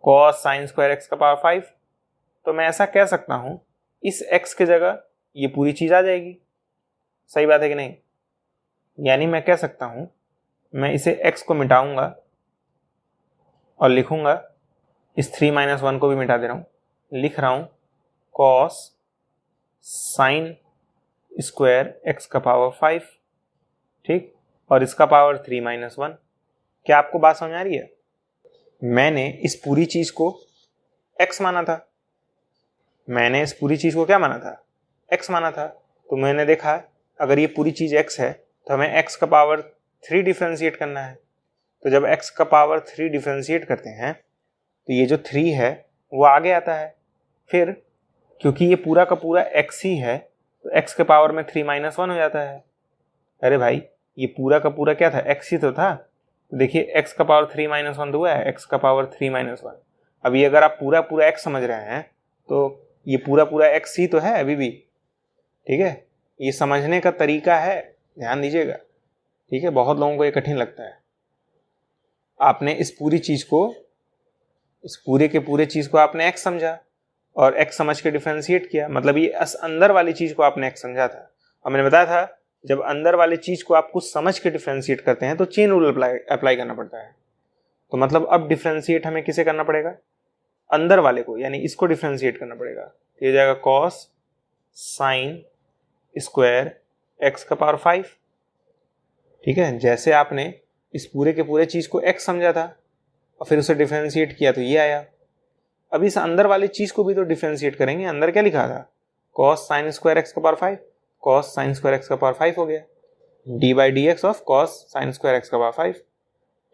cos साइन स्क्वायर एक्स का पावर 5, तो मैं ऐसा कह सकता हूं इस x के जगह ये पूरी चीज आ जाएगी, सही बात है कि नहीं। यानी मैं कह सकता हूं मैं इसे x को मिटाऊंगा और लिखूंगा, इस 3 माइनस 1 को भी मिटा दे रहा हूं, लिख रहा हूं cos साइन स्क्वायर एक्स का पावर 5, ठीक, और इसका पावर 3 माइनस 1। क्या आपको बात समझ आ रही है। मैंने इस पूरी चीज को x माना था, मैंने इस पूरी चीज को क्या माना था, x माना था। तो मैंने देखा अगर ये पूरी चीज x है तो हमें x का पावर 3 डिफरेंशिएट करना है। तो जब x का पावर 3 डिफरेंशिएट करते हैं तो ये जो 3 है वो आगे आता है, फिर क्योंकि ये पूरा का पूरा x ही है तो x के पावर में 3 माइनस 1 हो जाता है। अरे भाई ये पूरा का पूरा क्या था, x ही तो था, तो देखिए x का पावर 3 माइनस 1 तो हुआ है, x का पावर 3 माइनस 1। अब ये अगर आप पूरा पूरा x समझ रहे हैं तो ये पूरा पूरा x ही तो है अभी भी, ठीक है। ये समझने का तरीका है, ध्यान दीजिएगा, ठीक है। बहुत लोगों को ये कठिन लगता है। आपने इस पूरी चीज को, इस पूरे के पूरे चीज को आपने x समझा और x समझ के डिफरेंशिएट किया, मतलब ये अंदर वाली चीज को आपने x समझा था। और मैंने बताया था जब अंदर वाली चीज को आप कुछ समझ के डिफरेंशिएट करते हैं तो चेन रूल अप्लाई करना पड़ता है। तो मतलब अब डिफरेंशिएट हमें किसे करना पड़ेगा, अंदर वाले को, यानी इसको डिफरेंशिएट करना पड़ेगा। तो ये जाएगा cos साइन स्क्वायर एक्स का पावर 5, ठीक है। जैसे आपने इस पूरे के पूरे चीज को x समझा था और फिर उसे डिफरेंशिएट किया तो ये आया। अब इस अंदर वाली चीज को भी तो डिफरेंशिएट करेंगे। अंदर क्या लिखा था, cos साइन स्क्वायर एक्स का power 5, cos sign square x का पावर 5 हो गया, D by D X of cos sign square x का पावर 5,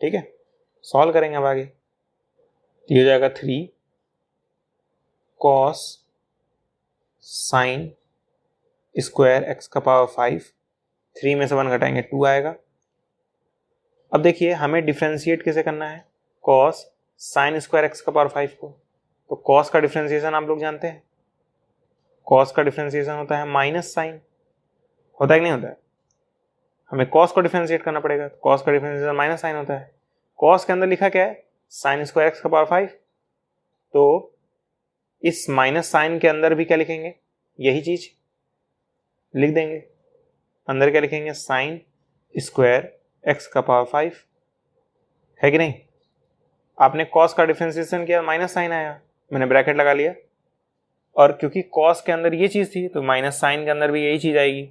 ठीक है। सॉल्व करेंगे अब आगे, ये हो जाएगा 3 cos साइन स्क्वायर एक्स का पावर 5, 3 में से 1 घटाएंगे 2 आएगा। अब देखिए हमें डिफ्रेंशिएट कैसे करना है, कॉस साइन स्क्वायर एक्स का पावर 5 को। तो कॉस का डिफ्रेंशिएशन आप लोग जानते हैं, कॉस का डिफ्रेंशिएशन होता है माइनस साइन, होता है कि नहीं होता है? हमें कॉस को डिफ्रेंशिएट करना पड़ेगा, तो कॉस का डिफ्रेंशिएशन माइनस साइन होता है। कॉस के अंदर लिखा क्या है, साइन स्क्वायर एक्स का पावर 5, तो इस माइनस साइन के अंदर भी क्या लिखेंगे, यही चीज लिख देंगे। अंदर क्या लिखेंगे, साइन स्क्वायर एक्स का पावर 5, है कि नहीं। आपने कॉस का डिफरेंशिएशन किया, माइनस साइन आया, मैंने ब्रैकेट लगा लिया, और क्योंकि कॉस के अंदर ये चीज थी तो माइनस साइन के अंदर भी यही चीज आएगी।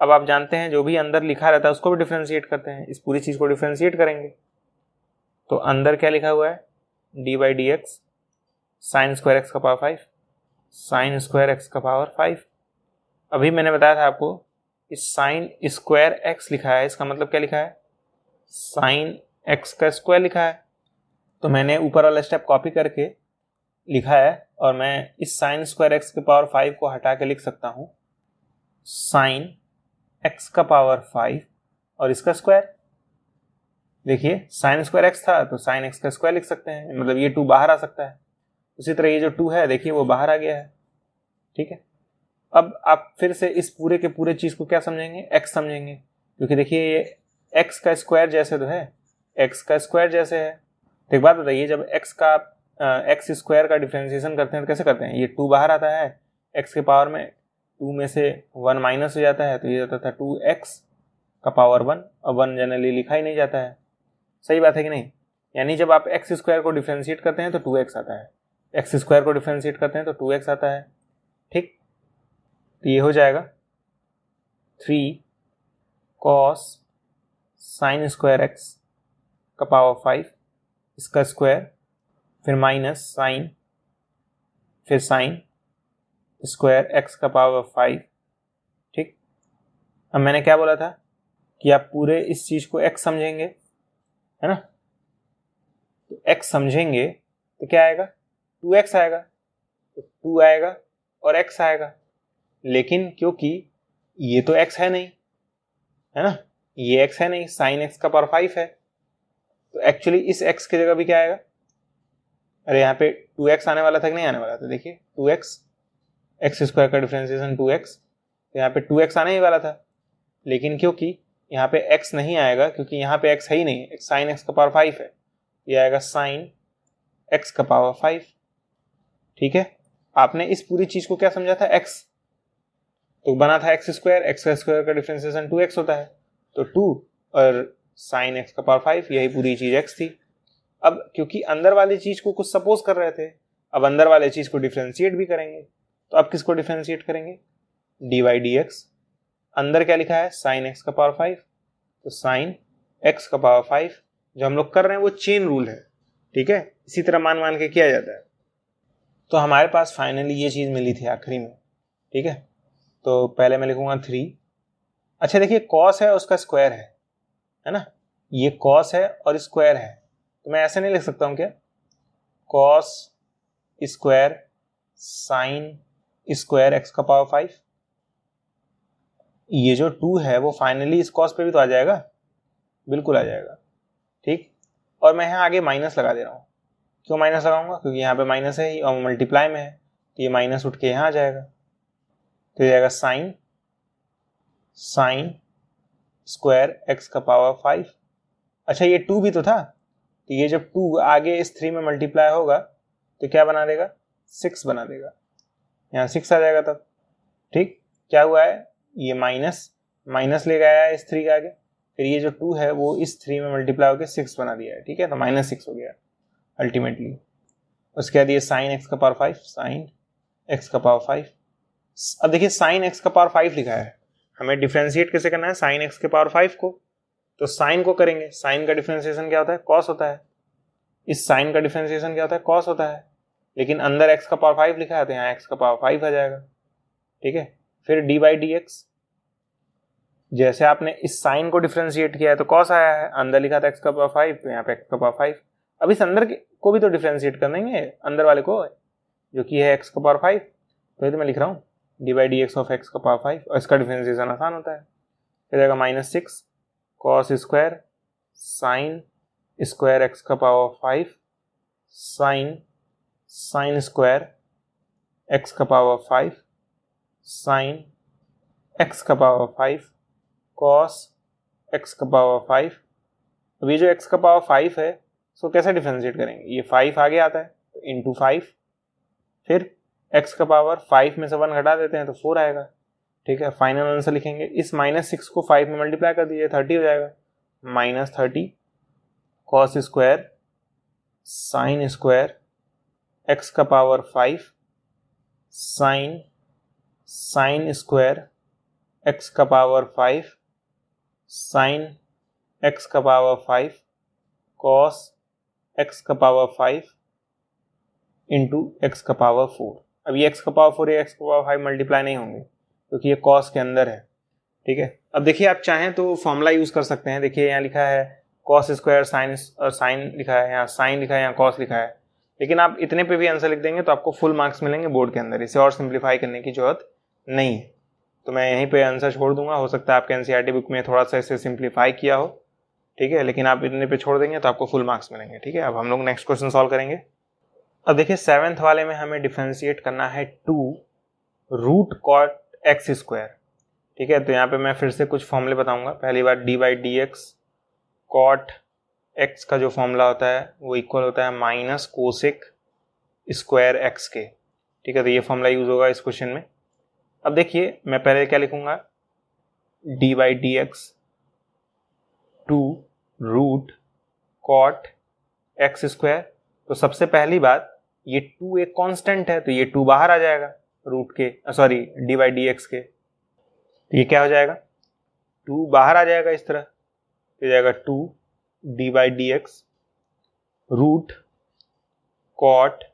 अब आप जानते हैं जो भी अंदर लिखा रहता है उसको भी डिफरेंशिएट करते हैं, इस पूरी चीज को डिफरेंशिएट करेंगे। तो अंदर क्या लिखा हुआ है, D by D X sign square x का पावर 5, साइन स्क्वायर एक्स का पावर 5। अभी मैंने बताया था आपको इस साइन स्क्वायर एक्स लिखा है, इसका मतलब क्या लिखा है, साइन एक्स का स्क्वायर लिखा है। तो मैंने ऊपर वाला स्टेप कॉपी करके लिखा है, और मैं इस साइन स्क्वायर एक्स के पावर 5 को हटा के लिख सकता हूं साइन एक्स का पावर 5 और इसका स्क्वायर। देखिए साइन स्क्वायर एक्स था तो साइन एक्स का स्क्वायर लिख सकते हैं, मतलब ये 2 बाहर आ सकता है। उसी तरह ये जो 2 है देखिए वो बाहर आ गया है, ठीक है। अब आप फिर से इस पूरे के पूरे चीज को क्या समझेंगे, x समझेंगे, क्योंकि देखिए ये x का स्क्वायर जैसे तो है, x का स्क्वायर जैसे है। तो एक बात बताइए, जब x स्क्वायर का डिफरेंशिएशन करते हैं तो कैसे करते हैं, ये 2 बाहर आता है, x के पावर में 2 में से 1 माइनस हो जाता है, तो ये जाता था 2x का पावर 1, और 1 जनरली लिखा ही नहीं जाता है। सही बात है कि नहीं। यानी जब आप x स्क्वायर को डिफरेंशिएट करते हैं तो 2x आता है, x स्क्वायर को डिफरेंशिएट करते हैं तो 2x आता है, ठीक। तो ये हो जाएगा 3 cos साइन स्क्वायर एक्स का पावर 5 इसका स्क्वायर, फिर माइनस साइन, फिर साइन स्क्वायर एक्स का पावर 5, ठीक। अब मैंने क्या बोला था कि आप पूरे इस चीज को x समझेंगे, है ना। तो x समझेंगे तो क्या आएगा, 2x आएगा, तो 2 आएगा और x आएगा। लेकिन क्योंकि ये तो x है नहीं, है ना, ये x है नहीं, साइन एक्स का पावर 5 है, तो एक्चुअली इस x की जगह भी क्या आएगा, अरे यहाँ पे 2x आने वाला था कि नहीं आने वाला था, देखिए 2x, एक्स स्क्वायर का डिफरेंशिएशन 2x, तो यहाँ पे 2x आने ही वाला था। लेकिन क्योंकि यहाँ पे x नहीं आएगा, क्योंकि यहाँ पे x है ही नहीं, साइन एक्स का पावर 5 है, ये आएगा साइन एक्स का पावर 5, ठीक है। आपने इस पूरी चीज को क्या समझा था, x, तो बना था एक्स का स्क्वायर का डिफरेंशिएशन 2x होता है, तो 2 और साइन एक्स का पावर 5, यही पूरी चीज x थी। अब क्योंकि अंदर वाली चीज को कुछ सपोज कर रहे थे, अब अंदर वाले चीज को डिफरेंशिएट भी करेंगे, तो अब किसको डिफरेंशिएट करेंगे, डी बाई डी एक्स। अंदर क्या लिखा है, साइन एक्स का पावर 5, तो साइन एक्स का पावर 5, जो हम लोग कर रहे हैं वो चेन रूल है, ठीक है, इसी तरह मान मान के किया जाता है। तो हमारे पास फाइनली ये चीज मिली थी आखिरी में, ठीक है। तो पहले मैं लिखूंगा 3। अच्छा देखिए कॉस है उसका स्क्वायर है ना, ये कॉस है और स्क्वायर है, तो मैं ऐसे नहीं लिख सकता हूं क्या, cos square sine square x का पावर 5, ये जो 2 है वो फाइनली इस कॉस पे भी तो आ जाएगा, बिल्कुल आ जाएगा, ठीक। और मैं यहाँ आगे माइनस लगा दे रहा हूँ, क्यों माइनस लगाऊंगा, क्योंकि यहाँ पे माइनस है ही और मल्टीप्लाई में है, तो ये माइनस उठ के यहाँ आ जाएगा, तो ये जाएगा साइन स्क्वायर एक्स का पावर 5। अच्छा ये 2 भी तो था, तो ये जब 2 आगे इस 3 में मल्टीप्लाई होगा तो क्या बना देगा, 6 बना देगा, यहाँ 6 आ जाएगा तब, ठीक। क्या हुआ है, ये माइनस ले गया है इस 3 के आगे, फिर ये जो 2 है वो इस 3 में मल्टीप्लाई होकर 6 बना दिया है, ठीक है, तो -6 हो गया अल्टीमेटली। उसके बाद ये साइन एक्स का पावर 5, साइन एक्स का पावर 5। अब देखिए साइन एक्स का पावर 5 लिखा है, हमें डिफरेंशिएट कैसे करना है साइन एक्स के पावर 5 को, तो साइन को करेंगे, साइन का डिफरेंशिएशन क्या होता है, कॉस होता है, इस साइन का डिफरेंशिएशन क्या होता है, कॉस होता है, लेकिन अंदर एक्स का पावर 5 लिखा है तो यहाँ एक्स का पावर 5 आ जाएगा, ठीक है। फिर डी बाई डी एक्स, जैसे आपने इस साइन को डिफरेंशिएट किया है तो कॉस आया है, अंदर लिखा था एक्स का पावर 5 तो यहाँ पे एक्स का पावर 5। अब इस अंदर को भी तो डिफरेंशिएट कर देंगे, अंदर वाले को जो कि है एक्स का पावर 5, तो ये तो मैं लिख रहा हूँ D by D X of x का पावर 5, और इसका डिफरेंशिएशन आसान होता है, फिर जाएगा -6 cos square sine square x का पावर 5 साइन स्क्वायर एक्स का पावर 5 साइन एक्स का पावर 5 कॉस एक्स का पावर 5। अब ये जो एक्स का पावर 5 है इसको कैसे डिफरेंशिएट करेंगे, ये 5 आगे आता है तो इंटू 5, फिर एक्स का पावर 5 में से 1 घटा देते हैं तो 4 आएगा। ठीक है, फाइनल आंसर लिखेंगे, इस -6 को 5 में मल्टीप्लाई कर दीजिए, 30 हो जाएगा, -30 cos square sine square x का पावर 5 साइन स्क्वायर एक्स का पावर 5 साइन एक्स का पावर 5 कॉस एक्स का पावर 5 इंटू एक्स का पावर 4। अब ये एक्स का पावर 4 या एक्स का पावर 5 मल्टीप्लाई नहीं होंगे क्योंकि ये कॉस के अंदर है। ठीक है, अब देखिए आप चाहें तो फॉर्मूला यूज कर सकते हैं। देखिए यहाँ लिखा है कॉस स्क्वायर साइन लिखा है, यहाँ साइन लिखा है, यहाँ कॉस लिखा है, लेकिन आप इतने पे भी आंसर लिख देंगे तो आपको फुल मार्क्स मिलेंगे बोर्ड के अंदर, इसे और सिंप्लीफाई करने की जरूरत नहीं है। तो मैं यहीं पे आंसर छोड़ दूंगा, हो सकता है आपके एनसीईआरटी बुक में थोड़ा सा इसे सिंप्लीफाई किया हो। ठीक है, लेकिन आप इतने पे छोड़ देंगे तो आपको फुल मार्क्स मिलेंगे। ठीक है, अब हम लोग नेक्स्ट क्वेश्चन सॉल्व करेंगे। अब देखिए 7th वाले में हमें डिफरेंशिएट करना है 2 रूट कॉट एक्स स्क्वायर। ठीक है, तो यहाँ पे मैं फिर से कुछ फॉर्मूले बताऊंगा। पहली बार d by D x cot x का जो फॉर्मूला होता है वो इक्वल होता है माइनस कोसेक स्क्वायर एक्स के। ठीक है, तो ये फॉर्मूला यूज होगा इस क्वेश्चन में। अब देखिए मैं पहले क्या लिखूंगा, D by D X 2 root cot X square. तो सबसे पहली बात, ये 2 एक कांस्टेंट है तो ये 2 बाहर आ जाएगा रूट के, sorry D by D x के, तो ये क्या हो जाएगा 2 बाहर आ जाएगा इस तरह, तो जाएगा 2 D by D X root cot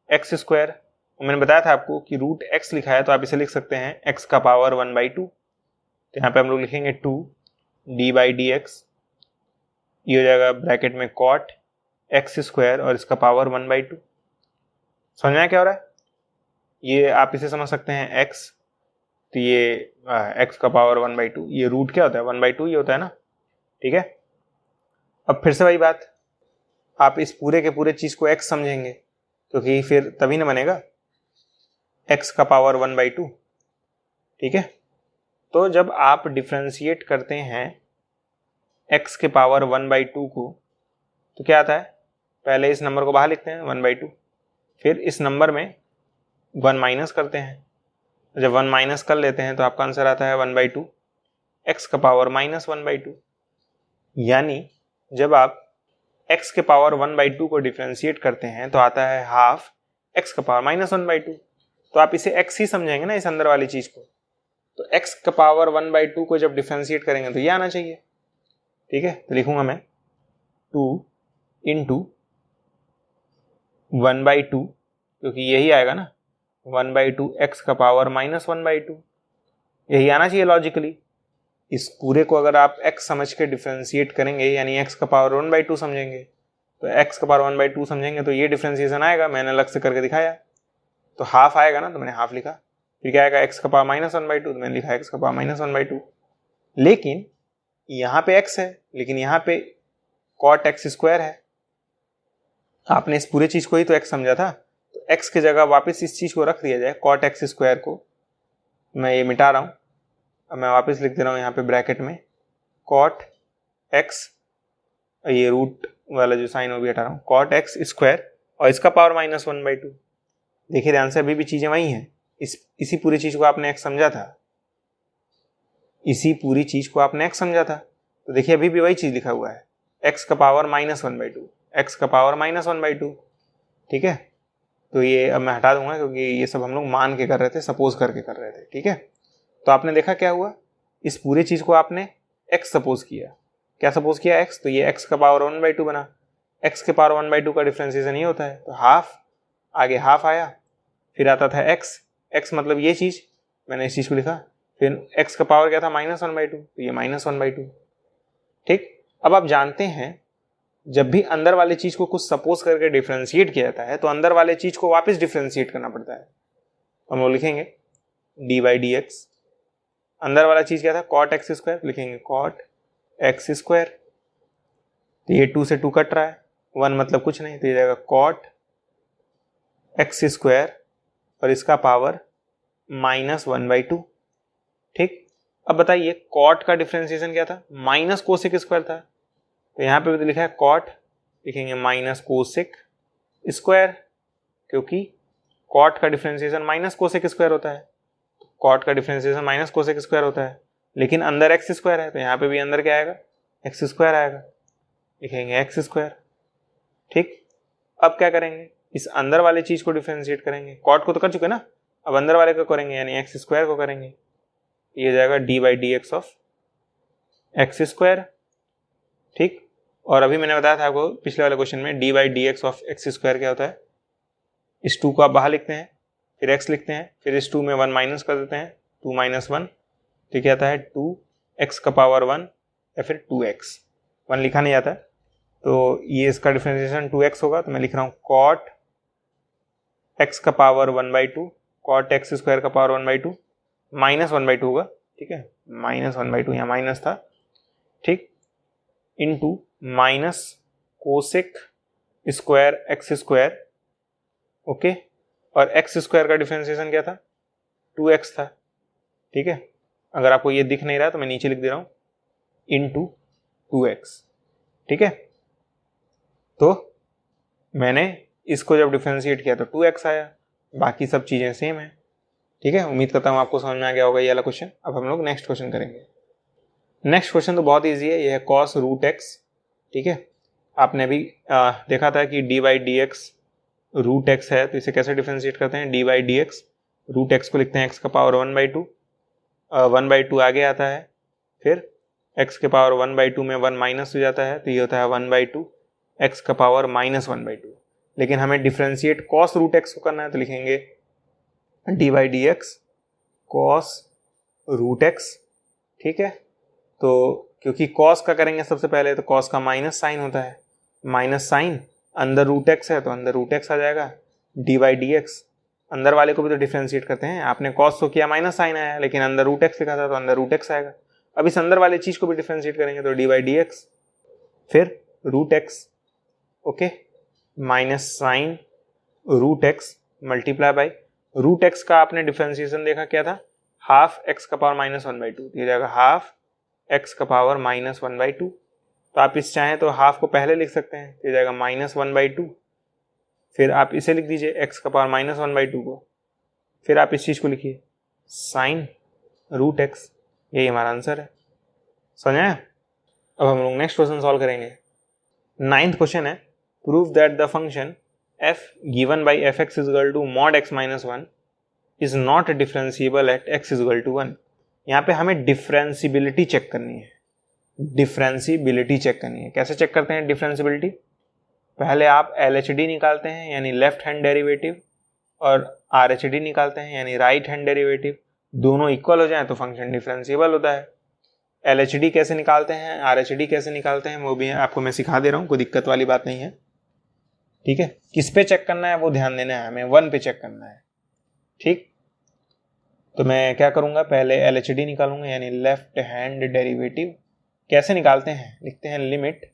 X square. मैंने बताया था आपको कि रूट एक्स लिखा है तो आप इसे लिख सकते हैं एक्स का पावर 1/2। तो यहाँ पे हम लोग लिखेंगे 2 डी बाई डी एक्स, ये हो जाएगा ब्रैकेट में कॉट एक्स स्क्वायर और इसका पावर 1/2। समझ में क्या हो रहा है, ये आप इसे समझ सकते हैं x, तो ये x का पावर 1/2, ये रूट क्या होता है 1/2 ये होता है ना। ठीक है, अब फिर से वही बात, आप इस पूरे के पूरे चीज को x समझेंगे क्योंकि फिर तभी ना बनेगा x का पावर 1/2। ठीक है, तो जब आप डिफरेंशिएट करते हैं x के पावर 1/2 को तो क्या आता है, पहले इस नंबर को बाहर लिखते हैं 1/2, फिर इस नंबर में 1 माइनस करते हैं, जब 1 माइनस कर लेते हैं तो आपका आंसर आता है 1/2 x का पावर -1/2। यानी जब आप x के पावर 1/2 को डिफरेंशिएट करते हैं तो आता है हाफ x का पावर -1/2। तो आप इसे x ही समझेंगे ना इस अंदर वाली चीज को, तो x का पावर 1/2 को जब डिफरेंशिएट करेंगे तो ये आना चाहिए। ठीक है, तो लिखूंगा मैं 2 इंटू 1/2, क्योंकि यही आएगा ना 1/2 x का पावर -1/2, यही आना चाहिए लॉजिकली। इस पूरे को अगर आप x समझ के डिफरेंशिएट करेंगे यानी x का पावर 1/2 समझेंगे, तो x का पावर 1/2 समझेंगे तो ये डिफरेंशिएशन आएगा, मैंने अलग से करके दिखाया। तो हाफ आएगा ना तो मैंने हाफ लिखा, फिर क्या आएगा x का पावर -1/2 तो मैंने लिखा x का पावर -1/2। लेकिन यहाँ पे x है, लेकिन यहाँ पे कॉट एक्स स्क्वायर है, आपने इस पूरे चीज को ही तो x समझा था, तो x की जगह वापस इस चीज को रख दिया जाए, कॉट एक्स स्क्वायर को मैं ये मिटा रहा हूं, अब मैं वापस लिख दे रहा हूं यहाँ पे ब्रैकेट में कॉट एक्स, ये रूट वाला जो साइन वो भी हटा रहा हूं, कॉट एक्स स्क्वायर और इसका पावर -1/2। देखिए ध्यान से अभी भी चीजें वही हैं, इसी पूरी चीज को आपने x समझा था, इसी पूरी चीज को आपने x समझा था, तो देखिए अभी भी वही चीज लिखा हुआ है x का पावर -1/2, x का पावर -1/2। ठीक है, तो ये अब मैं हटा दूंगा क्योंकि ये सब हम लोग मान के कर रहे थे, सपोज करके कर रहे थे। ठीक है, तो आपने देखा क्या हुआ, इस पूरे चीज को आपने x सपोज किया, क्या सपोज किया x, तो ये x का पावर 1/2 बना, x के पावर 1/2 का डिफरेंशिएशन ये होता है, तो हाफ, आगे हाफ आया, फिर आता था x मतलब ये चीज, मैंने इस चीज को लिखा, फिर x का पावर क्या था -1/2, तो ये -1/2। ठीक, अब आप जानते हैं जब भी अंदर वाले चीज को कुछ सपोज करके डिफरेंशिएट किया जाता है तो अंदर वाले चीज को वापस डिफरेंशिएट करना पड़ता है। हम लोग लिखेंगे डी बाई डी एक्स, अंदर वाला चीज क्या था कॉट एक्स स्क्वायर, लिखेंगे कॉट एक्स स्क्वायर, तो ये 2 से 2 कट रहा है, 1 मतलब कुछ नहीं, तो ये जाएगा कॉट एक्स स्क्वायर और इसका पावर -1/2। ठीक, अब बताइए कॉट का डिफरेंशिएशन क्या था, माइनस कोसेक स्क्वायर था, तो यहाँ पे भी तो लिखा है कॉट, लिखेंगे माइनस कोसेक स्क्वायर, क्योंकि कॉट का डिफरेंशिएशन माइनस कोसेक स्क्वायर होता है, तो कॉट का डिफरेंशिएशन माइनस कोसेक स्क्वायर होता है, लेकिन अंदर एक्स स्क्वायर है, तो यहाँ पे भी अंदर क्या आएगा एक्स स्क्वायर आएगा, लिखेंगे एक्स स्क्वायर। ठीक, अब क्या करेंगे, इस अंदर वाले चीज को डिफरेंशिएट करेंगे, कॉट को तो कर चुके ना, अब अंदर वाले को करेंगे यानी एक्स स्क्वायर को करेंगे, ये जाएगा D by D X of x square. ठीक, और अभी मैंने बताया था आपको पिछले वाले क्वेश्चन में D by D X of x square क्या होता है, इस 2 को आप बाहर लिखते हैं, फिर x लिखते हैं, फिर इस 2 में 1 माइनस कर देते हैं, 2 - 1, तो क्या आता है 2x का पावर 1 या फिर 2x, 1 लिखा नहीं जाता है, तो ये इसका डिफरेंशिएशन 2x होगा, तो मैं लिख रहा हूँ कॉट x का पावर 1/2, कॉट एक्स स्क्वायर का पावर 1/2, -1/2 होगा, ठीक है, -1/2 यहाँ माइनस था, ठीक, into minus cosec square x square, okay, और एक्स स्क्वायर का डिफरेंशिएशन क्या था 2x था, ठीक है, अगर आपको ये दिख नहीं रहा तो मैं नीचे लिख दे रहा हूँ इनटू 2x, ठीक है, तो मैंने इसको जब डिफरेंशिएट किया तो 2x आया, बाकी सब चीजें सेम है, ठीक है। उम्मीद करता हूँ आपको समझ में आ गया होगा ये वाला क्वेश्चन। अब हम लोग नेक्स्ट क्वेश्चन करेंगे। नेक्स्ट क्वेश्चन तो बहुत ईजी है, ये है cos रूट एक्स, ठीक है, आपने अभी देखा था कि D by D X root X है, तो इसे कैसे डिफरेंशिएट करते हैं, D by D X, root X को लिखते हैं एक्स का पावर 1/2, 1/2 आगे आता है, फिर एक्स के पावर 1/2 में 1 माइनस हो जाता है, तो ये होता है 1/2 एक्स का पावर -1/2, लेकिन हमें डिफरेंशिएट कॉस रूट एक्स को करना है, तो लिखेंगे D by D X cos root X, ठीक है, तो क्योंकि कॉस का करेंगे सबसे पहले, तो कॉस का माइनस साइन होता है, माइनस साइन अंदर रूट एक्स है तो अंदर रूट एक्स आ जाएगा, डी बाई डी एक्स, अंदर वाले को भी तो डिफरेंशिएट करते हैं, आपने कॉस तो किया माइनस साइन आया, लेकिन अंदर रूट एक्स लिखा था तो अंदर रूट एक्स आएगा, अब इस अंदर वाले चीज को भी डिफरेंशिएट करेंगे तो डी बाई डी एक्स, फिर root X, okay, minus sine root X multiply by root X का आपने डिफरेंशिएशन देखा क्या था, हाफ एक्स का पावर -1/2, ये जाएगा हाफ एक्स का पावर -1/2, तो आप इस चाहें तो हाफ को पहले लिख सकते हैं, ये जाएगा -1/2, फिर आप इसे लिख दीजिए एक्स का पावर -1/2 को, फिर आप इस चीज को लिखिए साइन रूट एक्स, यही हमारा आंसर है, समझ आया। अब हम लोग नेक्स्ट क्वेश्चन सॉल्व करेंगे। 9th क्वेश्चन है, prove that the function f given by fx is equal to mod x minus 1 is not differentiable at x is equal to 1। यहाँ पे हमें डिफरेंशिबिलिटी चेक करनी है, डिफरेंशिबिलिटी चेक करनी है, कैसे चेक करते हैं डिफरेंशिबिलिटी, पहले आप LHD निकालते हैं यानी लेफ्ट हैंड डेरिवेटिव, और RHD निकालते हैं यानी राइट हैंड डेरिवेटिव, दोनों इक्वल हो जाए तो फंक्शन डिफरेंशिएबल होता है। LHD कैसे निकालते हैं, RHD कैसे निकालते हैं, वो भी आपको मैं सिखा दे रहा हूँ, कोई दिक्कत वाली बात नहीं है, ठीक है। किस पे चेक करना है वो ध्यान देना है, हमें 1 पे चेक करना है, ठीक। तो मैं क्या करूंगा, पहले LHD निकालूंगा यानी लेफ्ट हैंड डेरिवेटिव, कैसे निकालते हैं, लिखते हैं लिमिट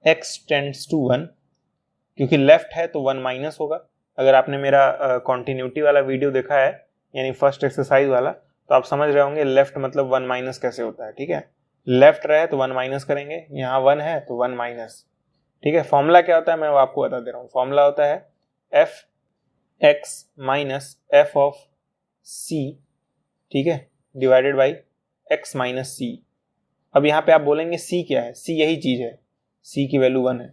x टेंड्स टू 1, क्योंकि लेफ्ट है तो 1 माइनस होगा, अगर आपने मेरा कॉन्टिन्यूटी वाला वीडियो देखा है यानी फर्स्ट एक्सरसाइज वाला, तो आप समझ रहे होंगे लेफ्ट मतलब 1 माइनस कैसे होता है, ठीक है, लेफ्ट रहे तो 1 माइनस करेंगे, यहाँ 1 है तो 1 माइनस, ठीक है। फॉर्मूला क्या होता है मैं वो आपको बता दे रहा हूँ, फॉर्मूला होता है F x minus f of c, ठीक है, divided by x minus c. अब यहाँ पे आप बोलेंगे सी क्या है, सी यही चीज है, सी की वैल्यू 1 है,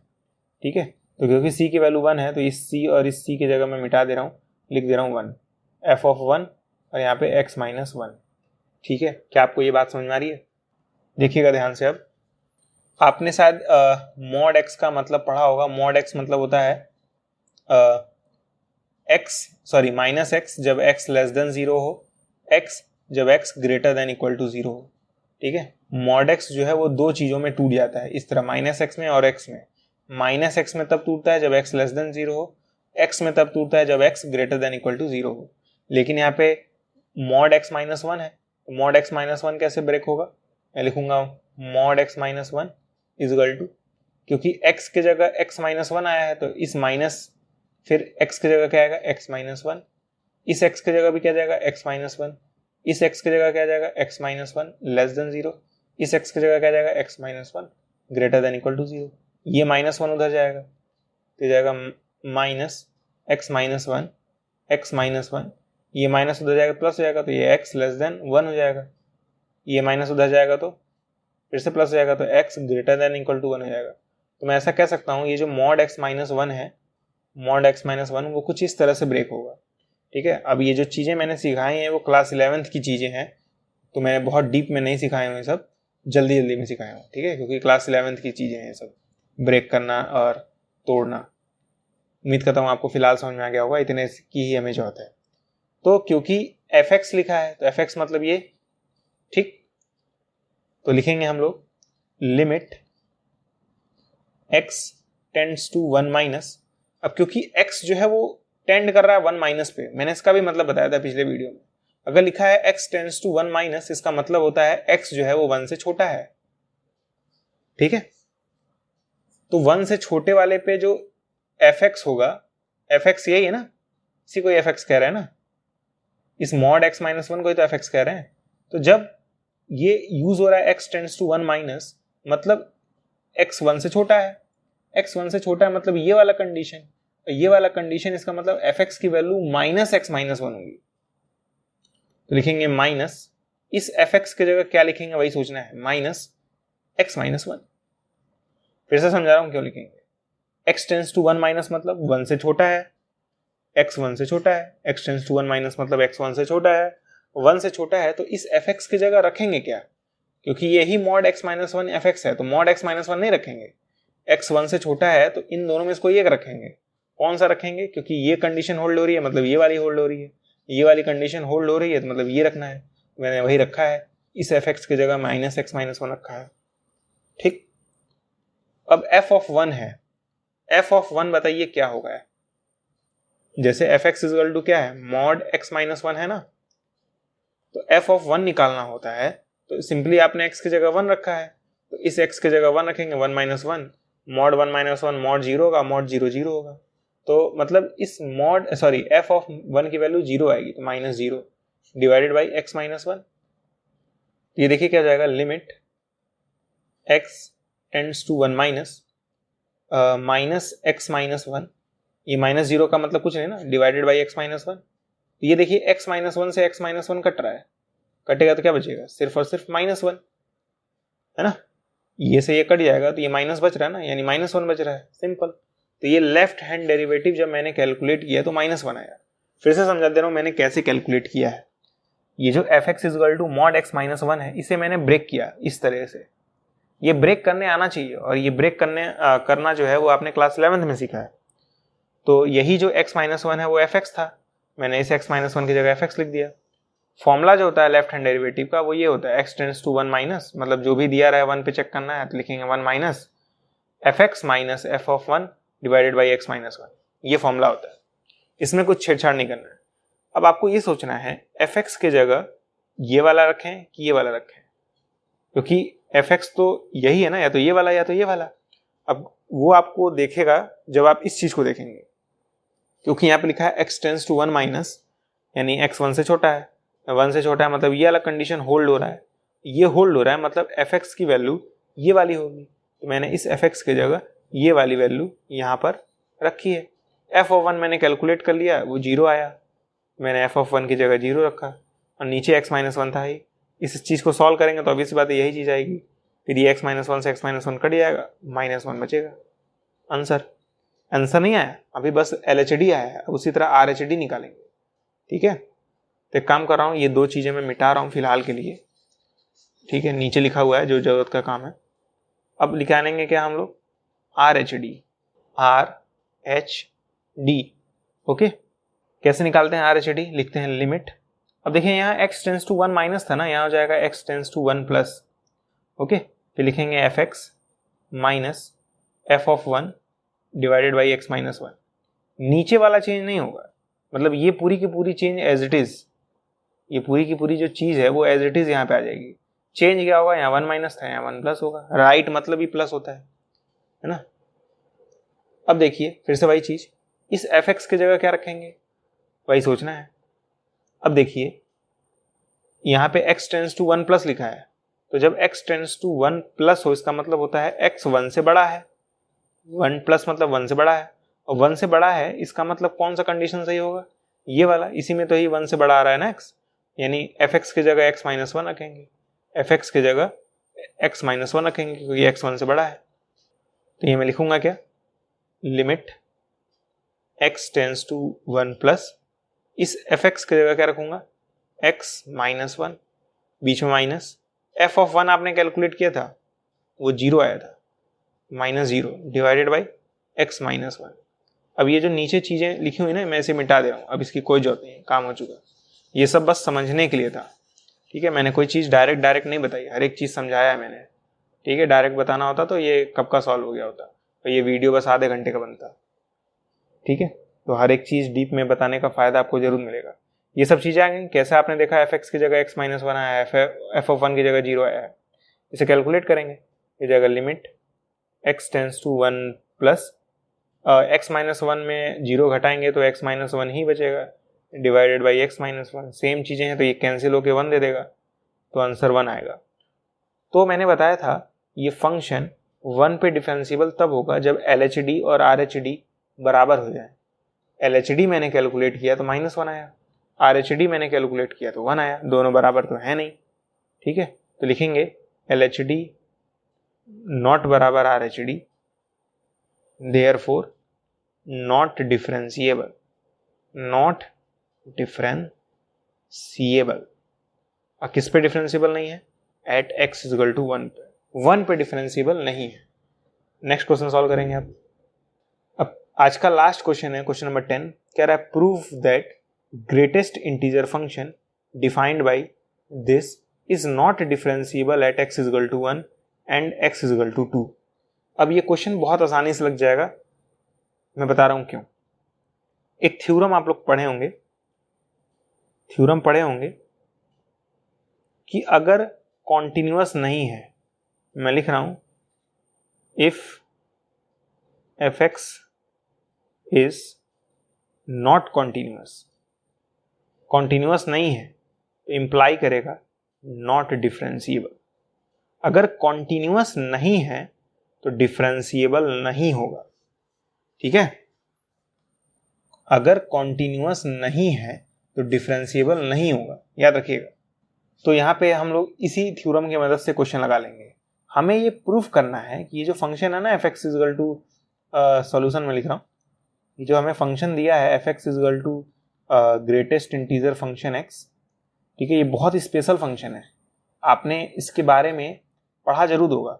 ठीक है, तो क्योंकि सी की वैल्यू 1 है तो इस सी और इस सी की जगह मैं मिटा दे रहा हूँ, लिख दे रहा हूँ 1, एफ ऑफ 1 और यहाँ पे एक्स माइनस 1, ठीक है। क्या आपको ये बात समझ में आ रही है, देखिएगा ध्यान से। अब आपने शायद मॉड एक्स का मतलब पढ़ा होगा, मॉड एक्स मतलब होता है माइनस एक्स जब एक्स लेस देन 0 हो, एक्स जब X greater than equal to 0 हो, ठीक है। मॉड एक्स जो है वो दो चीजों में टूट जाता है, इस तरह माइनस एक्स में और एक्स में। माइनस एक्स में तब टूटता है जब एक्स लेस देन 0 हो, एक्स में तब टूटता है जब X greater than equal to 0 हो। लेकिन यहाँ पे मॉड x माइनस वन है, तो मॉड x माइनस वन कैसे ब्रेक होगा, मैं लिखूंगा mod x minus one is equal to, क्योंकि x की जगह x माइनस वन आया है तो इस माइनस, फिर x की जगह क्या आएगा x माइनस वन, इस x की जगह भी क्या जाएगा x माइनस वन, इस x की जगह क्या जाएगा x minus one less than zero, इस x की जगह क्या जाएगा x minus one greater than equal to zero, ये माइनस वन उधर जाएगा तो जाएगा minus x minus one, x minus one, ये माइनस उधर जाएगा प्लस हो जाएगा तो ये x लेस देन वन हो जाएगा, ये माइनस उधर जाएगा तो फिर से प्लस हो जाएगा तो x greater than equal to one हो जाएगा। तो मैं ऐसा कह सकता हूँ ये जो मॉड x माइनस वन है, मॉड x माइनस वन वो कुछ इस तरह से ब्रेक होगा। ठीक है, अब ये जो चीज़ें मैंने सिखाई हैं वो क्लास 11th की चीज़ें हैं, तो मैंने बहुत डीप में नहीं सिखाए हुए सब, जल्दी जल्दी में सिखाया हूँ। ठीक है, क्योंकि क्लास 11th की चीज़ें हैं सब, ब्रेक करना और तोड़ना। उम्मीद करता हूँ आपको फिलहाल समझ में आ गया होगा, इतने की ही हमें जरूरत है। तो क्योंकि fx लिखा है तो fx मतलब ये, ठीक, तो लिखेंगे हम लोग limit x tends to one minus. अब क्योंकि x जो है वो टेंड कर रहा है वन माइनस पे, मैंने इसका भी मतलब बताया था पिछले वीडियो में। अगर लिखा है x tends to one minus, इसका मतलब होता है x जो है वो वन से छोटा है। ठीक है, तो वन से छोटे वाले पे जो fx होगा, fx यही है ना, इसी को fx कह रहे हैं ना, इस मॉड x माइनस वन को ही तो fx कह रहे हैं। तो जब ये यूज हो रहा है x tends to one minus, मतलब x वन से छोटा है, x वन से छोटा है मतलब ये वाला कंडीशन, ये वाला कंडीशन, इसका मतलब fx की value minus x minus one होगी। तो लिखेंगे माइनस, इस fx की जगह क्या लिखेंगे वही सोचना है, माइनस x माइनस वन। फिर से समझा रहा हूं क्यों लिखेंगे, x tends to one minus मतलब वन से छोटा है, x वन से छोटा है, x tends to one minus मतलब x वन से छोटा है, वन से छोटा है, तो इस fx की जगह रखेंगे क्या, क्योंकि यही mod x minus one fx है, तो मॉड x माइनस वन नहीं रखेंगे, x वन से छोटा है तो इन दोनों में इसको एक रखेंगे। कौन सा रखेंगे, क्योंकि ये कंडीशन होल्ड हो रही है मतलब ये वाली होल्ड हो रही है, ये वाली कंडीशन होल्ड हो रही है तो मतलब ये रखना है, मैंने वही रखा है, इस fx की जगह माइनस x माइनस वन रखा है। ठीक, अब f ऑफ वन है, f ऑफ वन बताइए क्या होगा, जैसे fx इक्वल टू क्या है, मॉड x माइनस वन है ना, तो f ऑफ वन निकालना होता है तो सिंपली आपने x की जगह वन रखा है, तो इस x की जगह वन रखेंगे, one minus one, mod one minus one mod zero होगा, मॉड जीरो जीरो होगा, तो मतलब इस mod sorry f of one की वैल्यू जीरो आएगी, तो minus zero divided by x minus one. ये देखिए क्या जाएगा, limit x tends to one minus minus x minus one, ये माइनस जीरो का मतलब कुछ नहीं ना, divided by x minus one. ये देखिए x माइनस वन से x माइनस वन कट रहा है, कटेगा तो क्या बचेगा, सिर्फ और सिर्फ माइनस वन है ना, ये से ये कट जाएगा तो ये माइनस बच रहा है ना, यानी माइनस वन बच रहा है, सिंपल। तो ये लेफ्ट हैंड डेरिवेटिव जब मैंने कैलकुलेट किया तो माइनस वन आया। फिर से समझा दे रहा हूं मैंने कैसे कैलकुलेट किया है। ये जो fx equal to mod x minus one है, इसे मैंने ब्रेक किया इस तरह से, ये ब्रेक करने आना चाहिए, और ये ब्रेक करना जो है वो आपने क्लास 11th में सीखा है। तो यही जो x माइनस वन है वो fx था, मैंने इस x माइनस वन की जगह fx लिख दिया। फॉर्मूला जो होता है लेफ्ट हैंड डेरिवेटिव का वो ये होता है, x tends to one minus, मतलब जो भी दिया रहा है वन पे चेक करना है तो लिखेंगे one minus fx minus f of one divided by x minus one, ये फॉर्मूला होता है, इसमें कुछ छेड़छाड़ नहीं करना है। अब आपको ये सोचना है fx के जगह ये वाला रखें कि ये वाला रखें, क्योंकि fx तो यही है ना, या तो ये वाला या तो ये वाला। अब वो आपको देखेगा जब आप इस चीज को देखेंगे, क्योंकि यहाँ पे लिखा है x tends to one minus, यानी x वन से छोटा है, वन से छोटा है मतलब ये वाला कंडीशन होल्ड हो रहा है, ये होल्ड हो रहा है मतलब fx की वैल्यू ये वाली होगी, तो मैंने इस fx की जगह ये वाली वैल्यू यहाँ पर रखी है। f ऑफ वन मैंने कैलकुलेट कर लिया, वो जीरो आया, मैंने f ऑफ वन की जगह जीरो रखा, और नीचे x माइनस वन था ही, इस चीज़ को सॉल्व करेंगे तो ऑब्वियस बात है यही चीज़ आएगी, फिर ये x माइनस वन से x माइनस वन कट जाएगा, माइनस वन बचेगा। आंसर नहीं आया अभी, बस LHD आया है, अब उसी तरह RHD निकालेंगे। ठीक है, तो एक काम कर रहा हूँ, ये दो चीज़ें मैं मिटा रहा हूँ फिलहाल के लिए। ठीक है, नीचे लिखा हुआ है जो जरूरत का काम है। अब निकालेंगे क्या हम लोग, RHD। ओके, कैसे निकालते हैं RHD, लिखते हैं लिमिट। अब देखिए यहाँ x tends to one minus था ना, यहाँ हो जाएगा x tends to one plus. Okay, फिर लिखेंगे fx minus f of one divided by x minus one. नीचे वाला चेंज नहीं होगा, मतलब ये पूरी की पूरी चेंज एज इट इज, ये पूरी की पूरी जो चीज़ है वो एज इट इज़ यहाँ पे आ जाएगी। चेंज क्या होगा, यहाँ 1 माइनस था, यहाँ 1 प्लस होगा। राइट मतलब ही प्लस होता है ना। अब देखिए फिर से वही चीज़, इस एफ एक्स की जगह क्या रखेंगे, वही सोचना है। अब देखिए यहाँ पे x टेंस टू 1 प्लस लिखा है, तो जब x टेंस टू 1 प्लस हो इसका मतलब होता है x 1 से बड़ा है। 1 प्लस मतलब 1 से बड़ा है, और 1 से बड़ा है इसका मतलब कौन सा कंडीशन सही होगा, ये वाला। इसी में तो ही 1 से बड़ा आ रहा है ना x, यानी एफ एक्स की जगह x माइनस 1 रखेंगे, एफ एक्स की जगह x माइनस 1 रखेंगे क्योंकि x 1 से बड़ा है। तो ये मैं लिखूंगा क्या, limit x tends to 1 plus, इस एफ एक्स की जगह क्या रखूंगा, x माइनस 1, बीच में माइनस, f ऑफ 1 आपने कैलकुलेट किया था वो 0 आया था, minus 0 divided by x minus 1। अब ये जो नीचे चीज़ें लिखी हुई ना मैं इसे मिटा दे रहा हूँ, अब इसकी कोई जरूरत नहीं, काम हो चुका। ये सब बस समझने के लिए था, ठीक है। मैंने कोई चीज़ डायरेक्ट नहीं बताई, हर एक चीज़ समझाया है मैंने, ठीक है। डायरेक्ट बताना होता तो ये कब का सॉल्व हो गया होता, तो ये वीडियो बस आधे घंटे का बनता, ठीक है। तो हर एक चीज़ डीप में बताने का फ़ायदा आपको जरूर मिलेगा। ये सब चीज़ें आ गई, कैसे आपने देखा एफ एक्स की जगह एक्स माइनस 1 आया है, एफ ऑफ 1 की जगह 0 आया है, इसे कैलकुलेट करेंगे। इस जगह limit x tends to 1 plus, x minus 1 में 0 घटाएंगे तो x माइनस 1 ही बचेगा, divided by x minus 1। Same चीज़ें हैं तो ये कैंसिल होकर 1 दे देगा, तो आंसर 1 आएगा। तो मैंने बताया था ये फंक्शन 1 पे डिफरेंशिएबल तब होगा जब LHD और RHD बराबर हो जाए। LHD मैंने कैलकुलेट किया तो माइनस 1 आया, RHD मैंने कैलकुलेट किया तो 1 आया, दोनों बराबर तो है नहीं, ठीक है। तो लिखेंगे LHD नॉट बराबर RHD, therefore not differentiable, not differentiable. और किस पे डिफरेंशिएबल नहीं है, एट x इक्वल टू 1 पे, 1 पे डिफरेंशिएबल नहीं है। नेक्स्ट क्वेश्चन सॉल्व करेंगे आप। अब आज का लास्ट क्वेश्चन है क्वेश्चन नंबर 10, कह रहा है proof that greatest integer function defined by this is not differentiable at x equal to 1 and x equal to 2। अब ये क्वेश्चन बहुत आसानी से लग जाएगा, मैं बता रहा हूं क्यों। एक थ्योरम आप लोग पढ़े होंगे, थ्योरम पढ़े होंगे कि अगर कॉन्टिन्यूअस नहीं है, मैं लिख रहा हूं if F x is not continuous, continuous नहीं है तो इंप्लाई करेगा नॉट डिफरेंशिएबल। अगर कॉन्टिन्यूअस नहीं है तो डिफरेंशिएबल नहीं होगा, ठीक है। अगर कॉन्टिन्यूअस नहीं है तो डिफरेंशिएबल नहीं होगा, याद रखिएगा। तो यहाँ पे हम लोग इसी थ्योरम की मदद से क्वेश्चन लगा लेंगे। हमें ये प्रूफ करना है कि ये जो फंक्शन है ना f x equal to, solution में लिख रहा हूँ, ये जो हमें फंक्शन दिया है F x equal to greatest integer function x, ठीक है। ये बहुत स्पेशल फंक्शन है, आपने इसके बारे में पढ़ा जरूर होगा।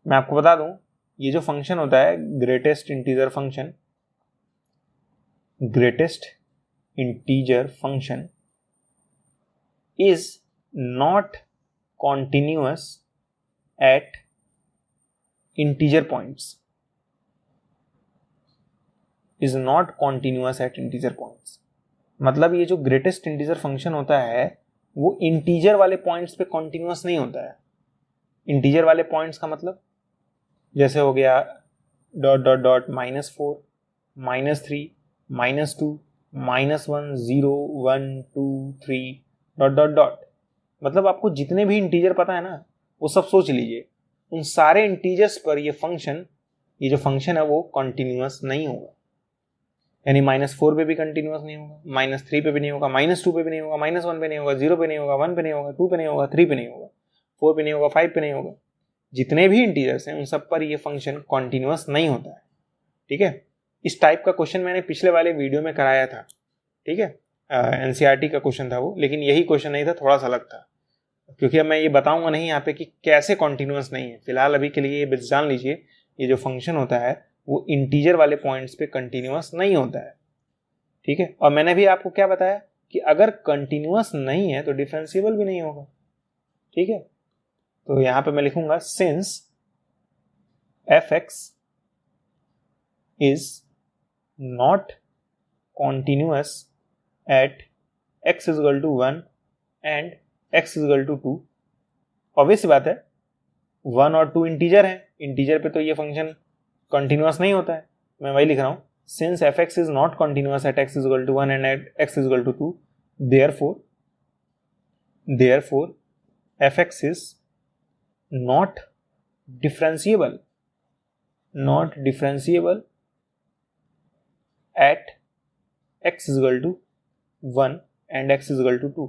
मैं आपको बता दूं, ये जो फंक्शन होता है greatest integer function, greatest integer function is not continuous at integer points, is not continuous at integer points। मतलब ये जो ग्रेटेस्ट इंटीजर फंक्शन होता है वो इंटीजर वाले पॉइंट्स पे कॉन्टिन्यूअस नहीं होता है। इंटीजर वाले पॉइंट्स का मतलब जैसे हो गया dot dot dot -4, -3, -2, -1, 0, 1, 2, 3 dot dot dot. मतलब आपको जितने भी इंटीजर पता है ना वो सब सोच लीजिए, उन सारे इंटीजर्स पर ये फंक्शन, ये जो फंक्शन है वो कॉन्टिन्यूअस नहीं होगा। यानी -4 पे भी कंटिन्यूअस नहीं होगा, -3 पे भी नहीं होगा, -2 पे भी नहीं होगा, -1 पे नहीं होगा, 0 पे नहीं होगा, 1 पे नहीं होगा, 2 पे नहीं होगा, 3 पे नहीं होगा, 4 पे नहीं होगा, 5 पे नहीं होगा। जितने भी इंटीजर्स हैं उन सब पर ये फंक्शन कॉन्टिन्यूअस नहीं होता है, ठीक है। इस टाइप का क्वेश्चन मैंने पिछले वाले वीडियो में कराया था, ठीक है। एनसीईआरटी का क्वेश्चन था वो, लेकिन यही क्वेश्चन नहीं था, थोड़ा सा अलग था। क्योंकि अब मैं ये बताऊंगा नहीं यहाँ पे कि कैसे कॉन्टिन्यूअस नहीं है, फिलहाल अभी के लिए ये बस जान लीजिए ये जो फंक्शन होता है वो इंटीजर वाले पॉइंट्स पे कंटिन्यूअस नहीं होता है, ठीक है। और मैंने भी आपको क्या बताया कि अगर कंटिन्यूअस नहीं है तो डिफरेंशिएबल भी नहीं होगा, ठीक है। तो यहाँ पे मैं लिखूंगा since f x is not continuous at x is equal to 1 and x is equal to 2, obvious सी बात है 1 और 2 इंटीजर हैं, इंटीजर पे तो ये फंक्शन कंटिन्यूअस नहीं होता है। मैं वही लिख रहा हूँ, since f x is not continuous at x is equal to 1 and at x is equal to 2, therefore fx is not differentiable at x is equal to 1 and x is equal to 2।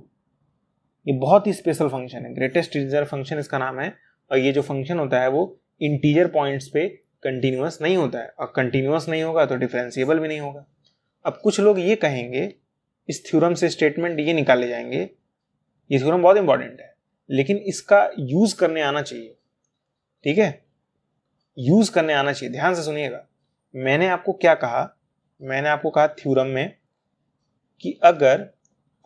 ये बहुत ही special function है, greatest integer function इसका नाम है, और ये जो function होता है वो इंटीजर पॉइंट्स पे कंटिन्यूअस नहीं होता है, और कंटिन्यूअस नहीं होगा तो डिफरेंशिएबल भी नहीं होगा। अब कुछ लोग ये कहेंगे, इस थ्योरम से स्टेटमेंट ये निकाले जाएंगे, ये थ्योरम बहुत इंपॉर्टेंट है लेकिन इसका यूज करने आना चाहिए, ठीक है, यूज करने आना चाहिए। ध्यान से सुनिएगा, मैंने आपको क्या कहा, मैंने आपको कहा थ्योरम में कि अगर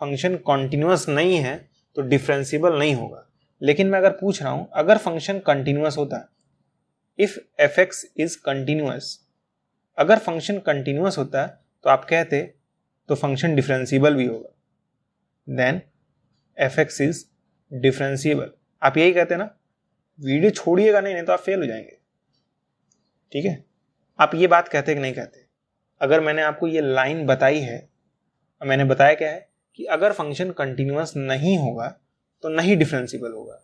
फंक्शन कॉन्टिन्यूअस नहीं है तो डिफरेंशिएबल नहीं होगा। लेकिन मैं अगर पूछ रहा हूं अगर फंक्शन कंटिन्यूअस होता है, if F x is continuous, अगर फंक्शन कंटिन्यूअस होता है तो आप कहते तो फंक्शन डिफरेंशिएबल भी होगा, then f x is differentiable. आप यही कहते ना, वीडियो छोड़िएगा नहीं तो आप फेल हो जाएंगे, ठीक है। आप ये बात कहते कि नहीं कहते? अगर मैंने आपको ये लाइन बताई है, मैंने बताया क्या है कि अगर फंक्शन कंटिन्यूअस नहीं होगा तो नहीं डिफरेंशिएबल होगा,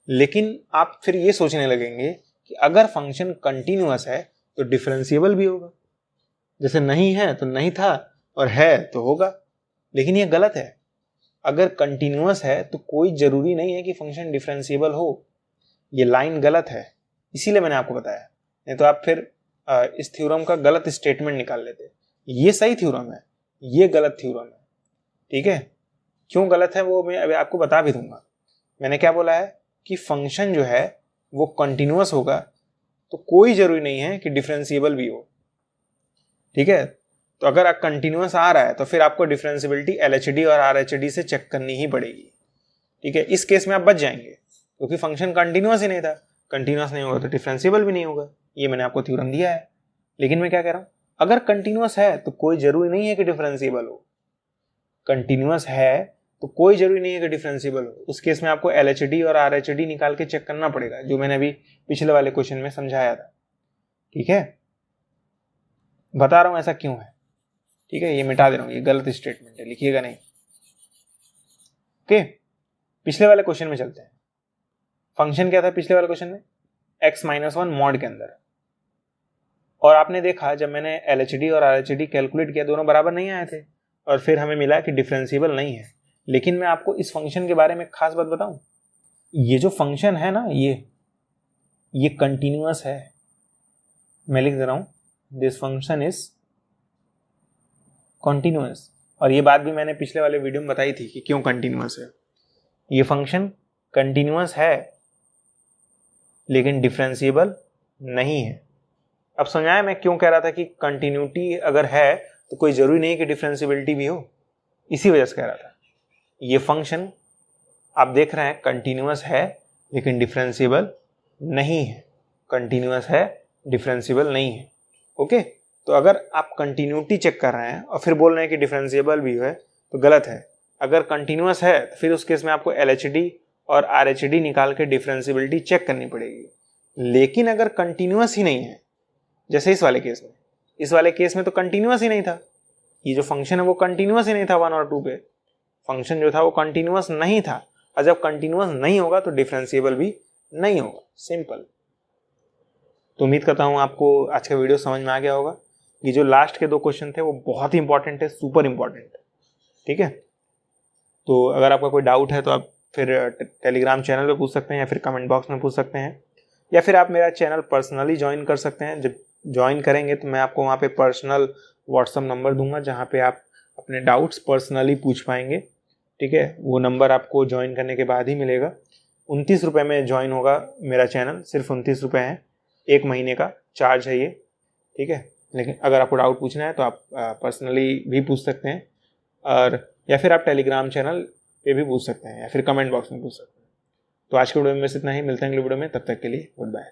लेकिन आप फिर ये सोचने लगेंगे कि अगर फंक्शन कंटिन्यूअस है तो डिफरेंशिएबल भी होगा, जैसे नहीं है तो नहीं था और है तो होगा। लेकिन ये गलत है, अगर कंटिन्यूअस है तो कोई जरूरी नहीं है कि फंक्शन डिफरेंशिएबल हो, ये लाइन गलत है, इसीलिए मैंने आपको बताया, नहीं तो आप फिर इस थ्योरम का गलत स्टेटमेंट निकाल लेते। ये सही थ्योरम है, ये गलत थ्योरम है, ठीक है। क्यों गलत है वो मैं अभी आपको बता भी दूंगा। मैंने क्या बोला है कि फंक्शन जो है वो कंटिन्यूअस होगा तो कोई जरूरी नहीं है कि डिफरेंशिएबल भी हो, ठीक है। तो अगर आप कंटिन्यूअस आ रहा है तो फिर आपको डिफरेंशिएबिलिटी LHD और RHD से चेक करनी ही पड़ेगी, ठीक है। इस केस में आप बच जाएंगे क्योंकि फंक्शन कंटिन्यूअस ही नहीं था, कंटिन्यूअस नहीं होगा तो डिफरेंशिएबल भी नहीं होगा, ये मैंने आपको थ्योरम दिया है। लेकिन मैं क्या कह रहा हूं, अगर कंटिन्यूअस है तो कोई जरूरी नहीं है कि डिफरेंशिएबल हो, कंटिन्यूअस है तो कोई जरूरी नहीं है कि डिफरेंशिएबल हो। उस केस में आपको LHD और RHD निकाल के चेक करना पड़ेगा, जो मैंने अभी पिछले वाले क्वेश्चन में समझाया था, ठीक है। बता रहा हूं ऐसा क्यों है, ठीक है। ये मिटा दे रहा हूं, ये गलत स्टेटमेंट है, लिखिएगा नहीं, ओके। पिछले वाले क्वेश्चन में चलते हैं। फंक्शन क्या था पिछले वाले क्वेश्चन में, x-1 मॉड के अंदर, और आपने देखा जब मैंने LHD और RHD कैलकुलेट किया दोनों बराबर नहीं आए थे, और फिर हमें मिला कि डिफरेंशिएबल नहीं है। लेकिन मैं आपको इस फंक्शन के बारे में खास बात बताऊं, ये जो फंक्शन है ना, ये कंटिन्यूअस है। मैं लिख दे रहा हूं, दिस फंक्शन इज कंटिन्यूअस, और ये बात भी मैंने पिछले वाले वीडियो में बताई थी कि क्यों कंटिन्यूअस है। ये फंक्शन कंटिन्यूअस है लेकिन डिफरेंशिएबल नहीं है। अब समझाया मैं क्यों कह रहा था कि कंटिन्यूटी अगर है तो कोई जरूरी नहीं कि डिफरेंशिएबिलिटी भी हो, इसी वजह से कह रहा था। ये फंक्शन आप देख रहे हैं कंटिन्यूअस है लेकिन डिफरेंशिएबल नहीं है, कंटिन्यूअस है डिफरेंशिएबल नहीं है, ओके। तो अगर आप कंटिन्यूटी चेक कर रहे हैं और फिर बोल रहे हैं कि डिफरेंशिएबल भी है तो गलत है। अगर कंटिन्यूअस है तो फिर उस केस में आपको LHD और RHD निकाल के डिफरेंशिएबिलिटी चेक करनी पड़ेगी। लेकिन अगर कंटिन्यूअस ही नहीं है, जैसे इस वाले केस में तो कंटिन्यूअस ही नहीं था, ये जो फंक्शन है वो कंटिन्यूअस ही नहीं था 1 और 2 पे, फंक्शन जो था वो कंटिन्यूअस नहीं था, और जब कंटिन्यूअस नहीं होगा तो डिफरेंशिएबल भी नहीं होगा, सिंपल। तो उम्मीद करता हूँ आपको आज का वीडियो समझ में आ गया होगा। ये जो लास्ट के 2 क्वेश्चन थे वो बहुत ही इंपॉर्टेंट है, सुपर इंपॉर्टेंट, ठीक है। तो अगर आपका कोई डाउट है तो आप फिर टेलीग्राम चैनल पे पूछ सकते हैं, या फिर कमेंट बॉक्स में पूछ सकते हैं, या फिर आप मेरा चैनल पर्सनली ज्वाइन कर सकते हैं। जब ज्वाइन करेंगे तो मैं आपको वहाँ पे पर्सनल व्हाट्सअप नंबर दूंगा जहाँ पे आप अपने डाउट्स पर्सनली पूछ पाएंगे, ठीक है। वो नंबर आपको ज्वाइन करने के बाद ही मिलेगा। 29 रुपये में ज्वाइन होगा मेरा चैनल, सिर्फ 29 रुपये हैं, 1 महीने का चार्ज है ये, ठीक है। लेकिन अगर आपको डाउट पूछना है तो आप पर्सनली भी पूछ सकते हैं, और या फिर आप टेलीग्राम चैनल पे भी पूछ सकते हैं, या फिर कमेंट बॉक्स में पूछ सकते हैं। तो आज के वीडियो में बस इतना ही, मिलते हैं अगले वीडियो में, तब तक के लिए गुड बाय।